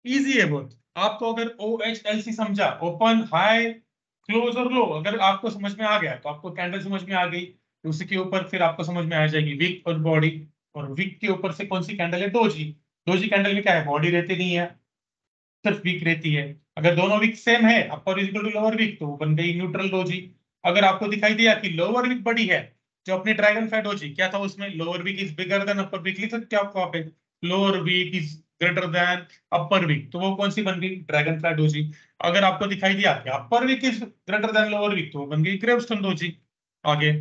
इजी है बहुत। आपको अगर OHLC समझा, ओपन हाई क्लोज और लो, अगर आपको समझ में आ गया तो आपको कैंडल समझ में आ गई, तो उसी के ऊपर फिर आपको समझ में आ जाएगी विक और बॉडी। और विक के ऊपर से कौन सी कैंडल है? डोजी। डोजी कैंडल में क्या है? बॉडी रहती नहीं है, सिर्फ वीक रहती है। अगर दोनों वीक सेम है, upper is equal to lower wick, तो वो बन गई न्यूट्रल डोजी। अगर आपको दिखाई दिया कि लोअर वीक बड़ी है, जो अपनी ड्रैगन फ्लाई डोजी क्या था उसमें, lower wick is bigger than upper wick, लिख सकते हो आपको वहां पे lower wick is greater than upper wick, तो वो कौन सी बन गई? Dragonfly doji. अगर आपको दिखाई दिया कि upper wick is greater than lower wick, तो वो बन गई ग्रेवस्टोन डोजी। आगे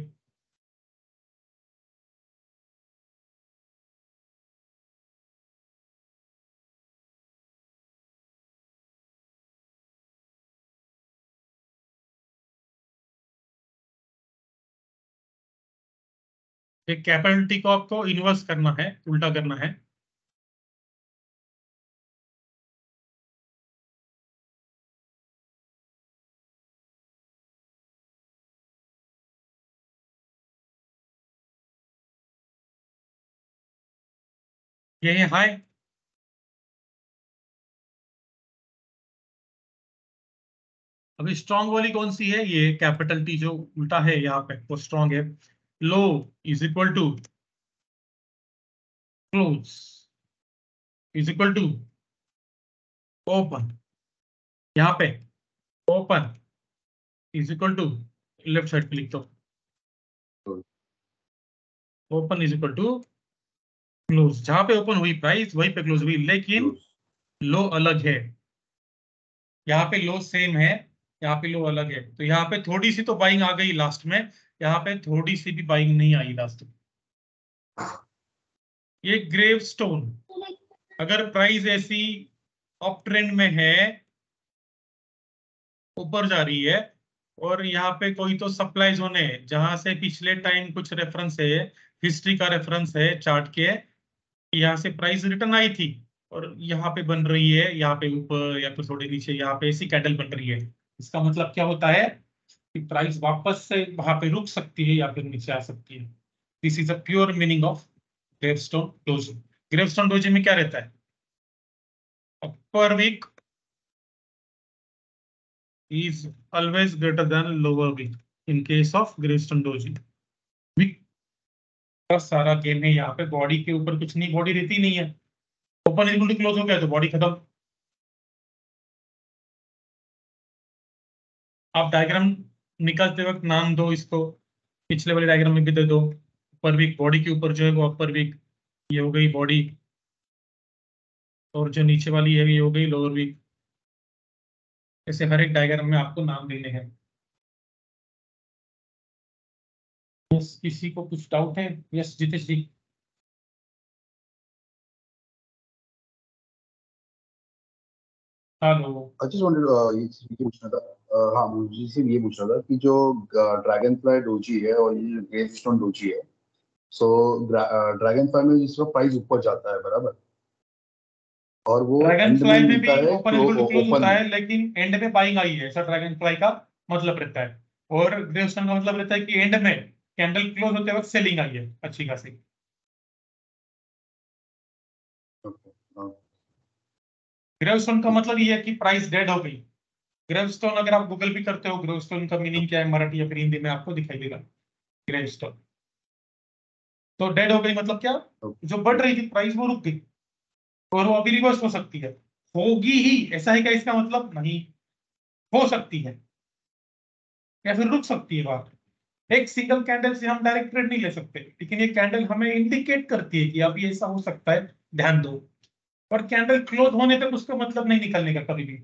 एक कैपेबिलिटी को आपको इन्वर्स करना है, उल्टा करना है। ये है हाई। अभी स्ट्रॉन्ग वाली कौन सी है? ये कैपिटल टी जो उल्टा है यहाँ पे वो स्ट्रॉन्ग है। Low is equal to close is equal to open. यहाँ पे open is equal to, left side पे लिख दो, open is equal to close. जहां पे ओपन हुई प्राइस वहीं पे क्लोज हुई, लेकिन लो अलग है। यहाँ पे लो सेम है, यहाँ पे लो अलग है, तो यहाँ पे थोड़ी सी तो बाइंग आ गई लास्ट में, यहाँ पे थोड़ी सी भी बाइंग नहीं आई लास्ट में। ये ग्रेवस्टोन, अगर प्राइस ऐसी अप ट्रेंड में है, ऊपर जा रही है, और यहाँ पे कोई तो सप्लाई जोन है जहां से पिछले टाइम कुछ रेफरेंस है, हिस्ट्री का रेफरेंस है चार्ट के, यहाँ से प्राइस रिटर्न आई थी और यहाँ पे बन रही है, यहाँ पे ऊपर या फिर थोड़े नीचे यहाँ पे ऐसी कैंडल बन रही है। इसका मतलब क्या होता है कि प्राइस वापस से वहां पे रुक सकती है या फिर नीचे आ सकती है। This is a pure meaning of gravestone doji. Gravestone doji में क्या रहता है? Upper wick is always greater than lower week in case of gravestone doji. Wick का सारा गेम है, यहाँ पे बॉडी के ऊपर कुछ नहीं, बॉडी रहती नहीं है। ओपन इक्वल टू क्लोज हो गया तो बॉडी खत्म। आप डायग्राम निकालते वक्त नाम दो इसको, पिछले वाले डायग्राम में भी दे दो। अपर वीक बॉडी के ऊपर जो है वो अपर वीक, ये हो गई बॉडी, और जो नीचे वाली है ये हो गई लोअर वीक। ऐसे हर एक डायग्राम में आपको नाम देने हैं। यस, किसी को कुछ डाउट है? Yes Jitesh ji. Hello.
I just wanted ये पूछना था। हाँ, मुझे सिर्फ ये पूछना था कि जो ड्रैगन फ्लाई डोजी है और ये ग्रेवस्टोन डोजी है, सो ड्रैगन फ्लाई में जिसका प्राइस ऊपर जाता है बराबर, और वो
ड्रैगन
एंड में
फ्लाई में भी
मिलता है
open equal to close
open
होता
में।
है, लेकिन एंड में बाइंग आई है, ऐसा ड्रैगन फ्लाई का मतलब रहता है। और ग्रेवस्टोन का मतलब रहता है कि एंड में कैंडल क्लोज होते वक्त सेलिंग आई है अच्छी खासी। ग्रेवस्टोन का मतलब ये है कि प्राइस डेड हो गई। ग्रेवस्टोन अगर आप गूगल भी करते हो, ग्रेवस्टोन का मीनिंग क्या है मराठी या फिर हिंदी में, आपको दिखाई देगा ग्रेवस्टोन। तो डेड हो गई मतलब क्या? जो बढ़ रही थी प्राइस वो रुक गई, और वो अभी रिवर्स हो सकती है, होगी ही, ऐसा है क्या इसका मतलब? नहीं, हो सकती है या फिर रुक सकती है बात। एक सिंगल कैंडल से हम डायरेक्ट ट्रेड नहीं ले सकते, लेकिन ये कैंडल हमें इंडिकेट करती है कि अभी ऐसा हो सकता है, ध्यान दो। और कैंडल क्लोज होने तक उसका मतलब नहीं निकलने का, कभी भी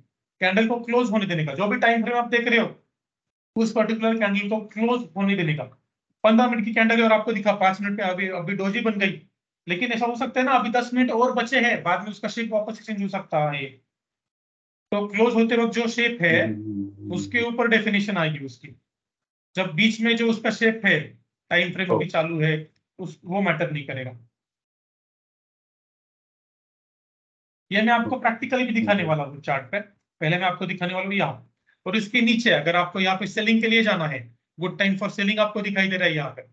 कैंडल को क्लोज होने देने का। जो भी टाइम फ्रेम आप देख रहे हो उस पर्टिकुलर कैंडल को क्लोज होने देने का। 15 मिनट की कैंडल है और आपको दिखा 5 मिनट में अभी अभी डोजी बन गई, लेकिन ऐसा हो सकता है ना अभी 10 मिनट और बचे हैं, बाद में उसका शेप वापस चेंज हो सकता है। तो क्लोज होते वक्त जो शेप है उसके ऊपर डेफिनेशन आएगी उसकी। जब बीच में जो उसका शेप है, टाइम फ्रेम अभी चालू है, उस वो मैटर नहीं करेगा। ये मैं आपको प्रैक्टिकली भी दिखाने वाला हूँ चार्ट पे। पहले मैं आपको दिखाने वाला हूँ यहाँ, और इसके नीचे अगर आपको यहाँ पे सेलिंग के लिए जाना है, गुड टाइम फॉर सेलिंग आपको दिखाई दे रहा है, यहाँ पे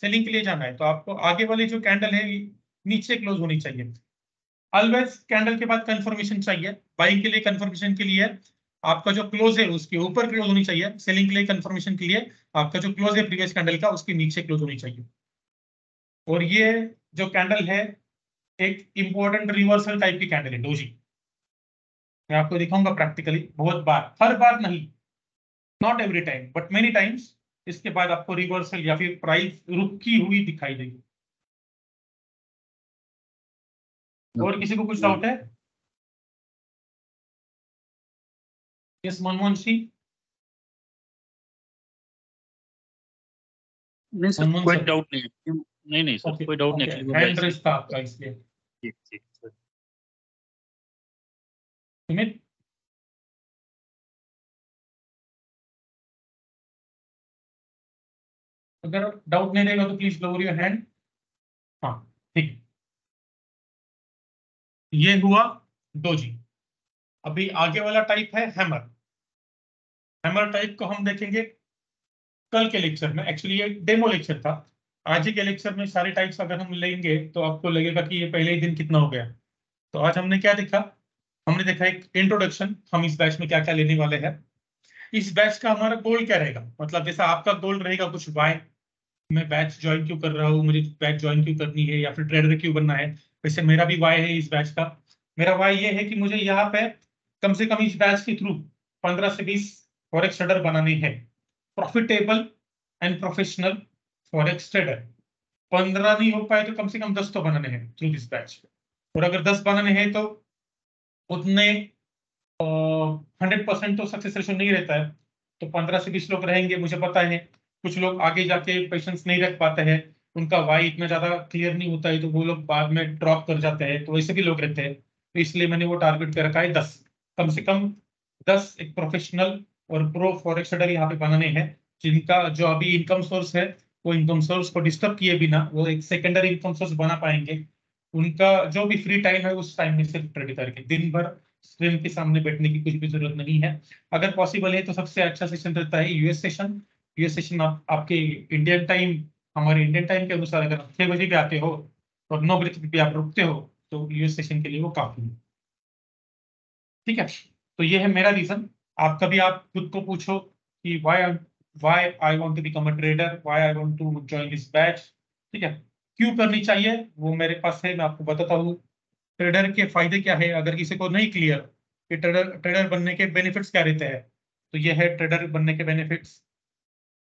सेलिंग के लिए जाना है तो आपको आगे वाली जो कैंडल है नीचे क्लोज होनी चाहिए। ऑलवेज कैंडल के बाद कंफर्मेशन चाहिए। बाइंग के लिए कंफर्मेशन के लिए आपका जो क्लोज है उसके ऊपर क्लोज होनी चाहिए। सेलिंग के लिए कंफर्मेशन के लिए आपका जो क्लोज है प्रीवियस कैंडल का उसके नीचे क्लोज होनी चाहिए। और ये जो कैंडल है एक इंपॉर्टेंट रिवर्सल टाइप की कैंडल है डोजी। मैं आपको दिखाऊंगा प्रैक्टिकली बहुत बार, हर बार नहीं, not every time but many times. इसके बाद आपको रिवर्सल या फिर प्राइस रुकी हुई दिखाई देगी। और किसी को कुछ डाउट है? यस मनमोहन सिंह।
नहीं सर,
मनमोहन
कोई
सर।
डाउट नहीं है। नहीं नहीं सर,
ओके
कोई डाउट नहीं
ओके,
एक्चुअली।
हैंड रेस था आपका इसलिए।
जी जी सर।
सुमित, अगर डाउट नहीं रहेगा तो प्लीज लोअर योर हैंड। हाँ ठीक है, ये हुआ डोजी। अभी आगे वाला टाइप है हैमर। हैमर टाइप को हम देखेंगे कल के लेक्चर में। एक्चुअली ये डेमो लेक्चर था। आज ही के लेक्चर में सारे टाइप्स अगर हम लेंगे तो आपको लगेगा कि ये पहले ही दिन कितना हो गया। तो आज हमने क्या देखा? हमने देखा एक इंट्रोडक्शन, हम इस बैच में क्या क्या लेने वाले हैं। इस बैच का हमारा गोल क्या रहेगा, मतलब जैसा आपका गोल रहेगा कुछ वाई, मैं बैच ज्वाइन क्यों कर रहा हूँ, मुझे बैच ज्वाइन क्यों करनी है, या फिर ट्रेडर क्यों बनना है, वैसे मेरा भी वाई है इस बैच का। मेरा वाई ये है कि मुझे यहाँ पे कम से कम इस बैच के थ्रू 15 से 20 फॉरेक्स ट्रेडर बनाने हैं, profitable and professional forex trader. 15 नहीं हो पाए तो कम से कम 10 तो बनाने हैं थ्रू दिस बैच। और अगर 10 बनाने हैं तो उतने 100% तो सक्सेस रेशो नहीं रहता है। तो 15 से 20 लोग रहेंगे, मुझे पता है कुछ लोग आगे जाके पेशेंस नहीं रख पाते हैं, उनका वाई इतना ज्यादा क्लियर नहीं होता है तो वो लोग बाद में ड्रॉप कर जाते हैं, तो वैसे भी लोग रहते हैं। तो इसलिए मैंने वो टारगेट कर रखा है 10, कम से कम 10 एक प्रोफेशनल और प्रो फॉरेक्स ट्रेडर यहाँ पे बनाने हैं, जिनका जो अभी इनकम सोर्स है वो इनकम सोर्स को डिस्टर्ब किए बिना वो एक सेकेंडरी इनकम सोर्स बना पाएंगे। उनका जो भी फ्री टाइम है उस टाइम में सिर्फ ट्रेड करके, दिन भर स्क्रीन के सामने बैठने की कुछ भी जरूरत नहीं है। अगर पॉसिबल है तो सबसे अच्छा सेशन रहता है यूएस सेशन। यूएस सेशन आपके इंडियन टाइम, हमारे इंडियन टाइम के अनुसार अगर आप 6 बजे भी आते हो और 9 बजे तक भी आप रुकते हो तो यूएस सेशन के लिए वो काफी है। ठीक है, तो ये है मेरा रीजन। आप कभी आप खुद को पूछो कि why I want to become a trader, why I want to join this batch. ठीक है, क्यों करनी चाहिए वो मेरे पास है, मैं आपको बताता हूँ। ट्रेडर के फायदे क्या है अगर किसी को नहीं क्लियर कि ट्रेडर ट्रेडर बनने के बेनिफिट्स क्या रहते हैं, तो ये है ट्रेडर बनने के बेनिफिट्स।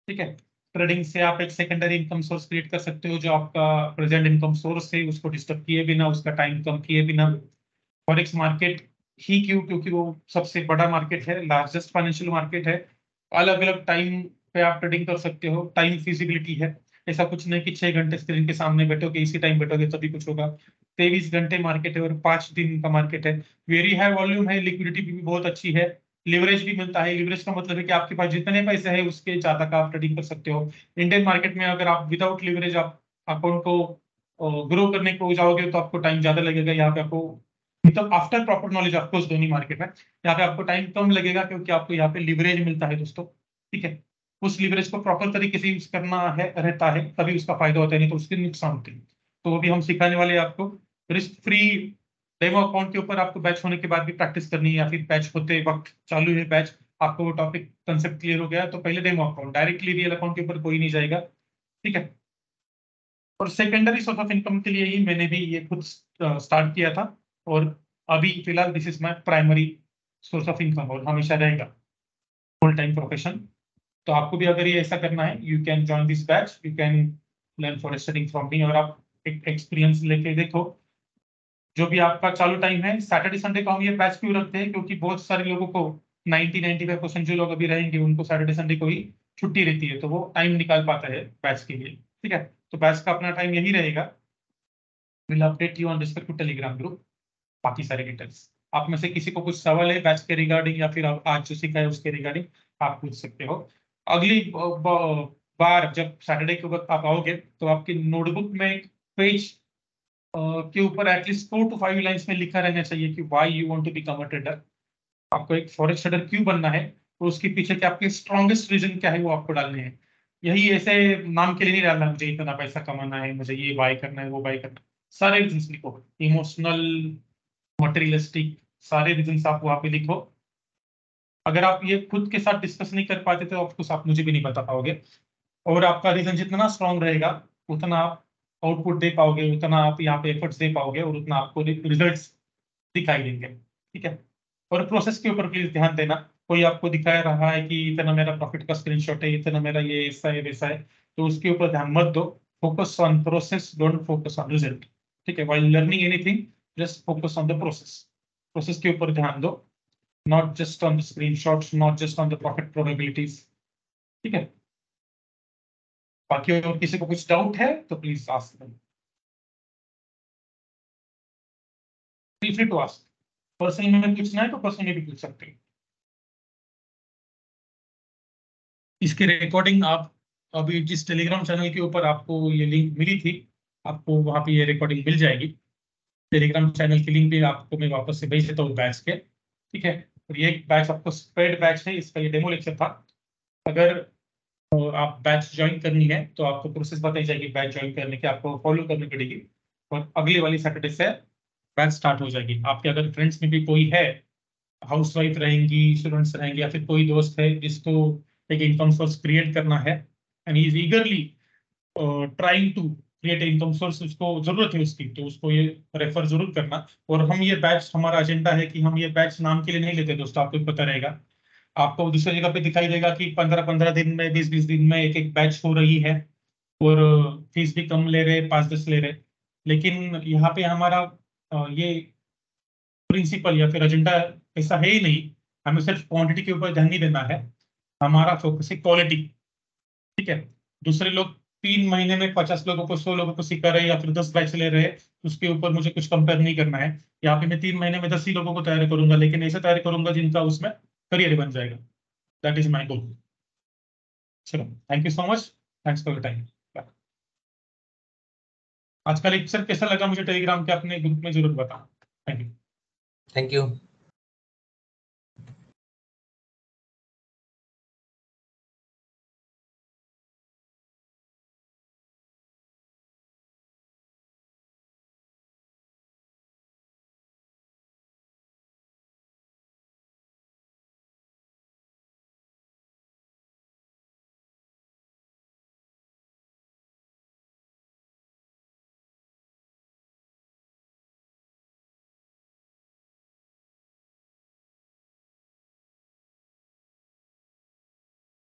ठीक है, ट्रेडिंग से आप एक सेकेंडरी इनकम सोर्स क्रिएट कर सकते हो जो आपका प्रेजेंट इनकम सोर्स है उसको डिस्टर्ब किए बिना, उसका टाइम कम किए बिना। फॉरेक्स मार्केट ही क्यों? क्योंकि वो सबसे बड़ा मार्केट है, लार्जेस्ट फाइनेंशियल मार्केट है। अलग अलग टाइम पे आप ट्रेडिंग कर सकते हो, टाइम फिजिबिलिटी है। ऐसा कुछ नहीं कि 6 घंटे स्क्रीन के सामने बैठोगे, इसी टाइम बैठोगे तभी कुछ होगा। 23 घंटे मार्केट है और 5 दिन का मार्केट है। वेरी हाई वॉल्यूम है, लिक्विडिटी भी बहुत अच्छी है, लिवरेज भी मिलता है। लिवरेज का मतलब है कि आपके पास जितने पैसे है उसके ज्यादा का आप ट्रेडिंग कर सकते हो। इंडियन मार्केट में अगर आप विदाउट लिवरेज आप अकाउंट को ग्रो करने को जाओगे तो आपको टाइम ज्यादा लगेगा। यहाँ पे आपको मतलब after proper knowledge of course दोनों मार्केट में यहाँ पे आपको टाइम कम लगेगा क्योंकि आपको यहाँ पे लिवरेज मिलता है दोस्तों। ठीक है, उस लिवरेज को प्रॉपर तरीके से यूज करना है रहता है तभी उसका फायदा होता है, नहीं तो उसके नुकसान होते हैं। तो वो भी हम सिखाने वाले हैं आपको। रिस्क फ्री डेमो अकाउंट के ऊपर आपको बैच होने के बाद भी प्रैक्टिस करनी है, या फिर बैच होते वक्त चालू है बैच, आपको वो टॉपिक कंसेप्ट क्लियर हो गया तो पहले demo account, directly real account के ऊपर कोई नहीं जाएगा। ठीक है, और सेकेंडरी सोर्स ऑफ इनकम के लिए ही मैंने भी ये खुद स्टार्ट किया था, और अभी फिलहाल this is my primary source of income और हमेशा रहेगा फुल टाइम प्रोफेशन। तो आपको भी अगर ये ऐसा करना है you can join this batch, you can learn for studying from me, और आप एक एक्सपीरियंस लेके देखो। जो भी आपका चालू टाइम है सैटरडे संडे को हम ये बैच क्यों रखते हैं, क्योंकि बहुत सारे लोगों को 90-95% जो लोग अभी रहेंगे उनको सैटरडे संडे को ही छुट्टी रहती है, तो वो टाइम निकाल पाता है बैच के लिए। ठीक है, तो बैच का अपना टाइम यही रहेगा। Will update you on respect to Telegram group. बाकी सारे डिटेल्स आप में से किसी को कुछ सवाल है बैच के रिगार्डिंग या फिर आप आज जो सीखा है उसके रिगार्डिंग आप पूछ सकते हो। अगली बार जब सैटरडे के वक्त आप आओगे तो आपकी नोटबुक में एक पेज के ऊपर एटलीस्ट 4 to 5 लाइंस में लिखा रहना चाहिए कि why you want to become a trader. आपको एक फॉरेक्स ट्रेडर क्यों बनना है, तो उसके पीछे के आपके स्ट्रॉन्गेस्ट रीजन क्या है वो आपको डालने हैं। यही ऐसे नाम के लिए नहीं डालना मुझे इतना पैसा कमाना है, मुझे ये बाय करना है, वो बाय करना है। सारे रीजन लिखो, इमोशनल, मटेरियलिस्टिक, सारे रीजन आप वहां पे लिखो। अगर आप ये खुद के साथ डिस्कस नहीं कर पाते तो ऑफकोर्स आप मुझे भी नहीं बता पाओगे। और आपका रीजन जितना स्ट्रॉन्ग रहेगा उतना आप आउटपुट दे पाओगे, उतना आप यहाँ पे एफर्ट्स दे पाओगे और उतना आपको रिजल्ट्स दिखाई देंगे। ठीक है। और प्रोसेस के ऊपर प्लीज ध्यान देना। कोई आपको दिखा रहा है कि इतना मेरा प्रॉफिट का स्क्रीनशॉट है, इतना मेरा ये ऐसा है वैसा है, तो उसके ऊपर ध्यान मत दो। Focus on process, don't focus on result. ठीक है। While learning anything just focus on the process. Process के ऊपर ध्यान दो, not just on the screenshots, not just on the profit probabilities. ठीक है। बाकी और किसी को कुछ डाउट है तो please ask them. Feel free to ask. Personally में पूछना है तो पर्सनली भी पूछ सकते हैं। इसकी रिकॉर्डिंग आप अभी जिस टेलीग्राम चैनल के ऊपर आपको ये लिंक मिली थी, आपको वहां पे ये रिकॉर्डिंग मिल जाएगी। टेलीग्राम चैनल की लिंक भी आपको मैं वापस से भेज देता हूँ बैच के। ठीक है। और ये बैच आपको स्प्रेड बैच है, इसका ये डेमो लेक्चर था। अगर आप बैच ज्वाइन करनी है तो आपको प्रोसेस बताई जाएगी बैच ज्वाइन करने की, आपको फॉलो करनी पड़ेगी और अगली वाली सैटरडे से बैच स्टार्ट हो जाएगी। आपके अगर फ्रेंड्स में भी कोई है, हाउसवाइफ रहेंगी, स्टूडेंट्स रहेंगे, या फिर कोई दोस्त है जिसको एक इनकम सोर्स क्रिएट करना है and he is eagerly trying to create income source, उसको जरूरत है उसकी, तो उसको ये रेफर जरूर करना। और हम ये बैच, हमारा एजेंडा है कि हम ये बैच नाम के लिए नहीं लेते दोस्तों, आपको पता रहेगा। आपको दूसरी जगह पे दिखाई देगा कि 15-15 दिन में, 20-20 दिन में एक एक बैच हो रही है और फीस भी कम ले रहे, 5-10 ले रहे। लेकिन यहाँ पे हमारा ये प्रिंसिपल या फिर एजेंडा ऐसा है ही नहीं। हमें सिर्फ क्वांटिटी के ऊपर ध्यान नहीं देना है, हमारा फोकस है क्वालिटी। ठीक है। दूसरे लोग 3 महीने में 50 लोगों को, 100 लोगों को सिखा रहे हैं या फिर 10 बैच ले रहे हैं, उसके ऊपर मुझे कुछ कंपेयर नहीं करना है। यहाँ पे मैं 3 महीने में 10 ही लोगों को तैयार करूंगा, लेकिन ऐसे तैयार करूंगा जिनका उसमें करियर बन जाएगा। दैट इज माई गोल। चलो, thank you so much, thanks for your time. आज का लेक्चर कैसा लगा मुझे टेलीग्राम के अपने ग्रुप में जरूर बताओ। Thank you.
Thank you.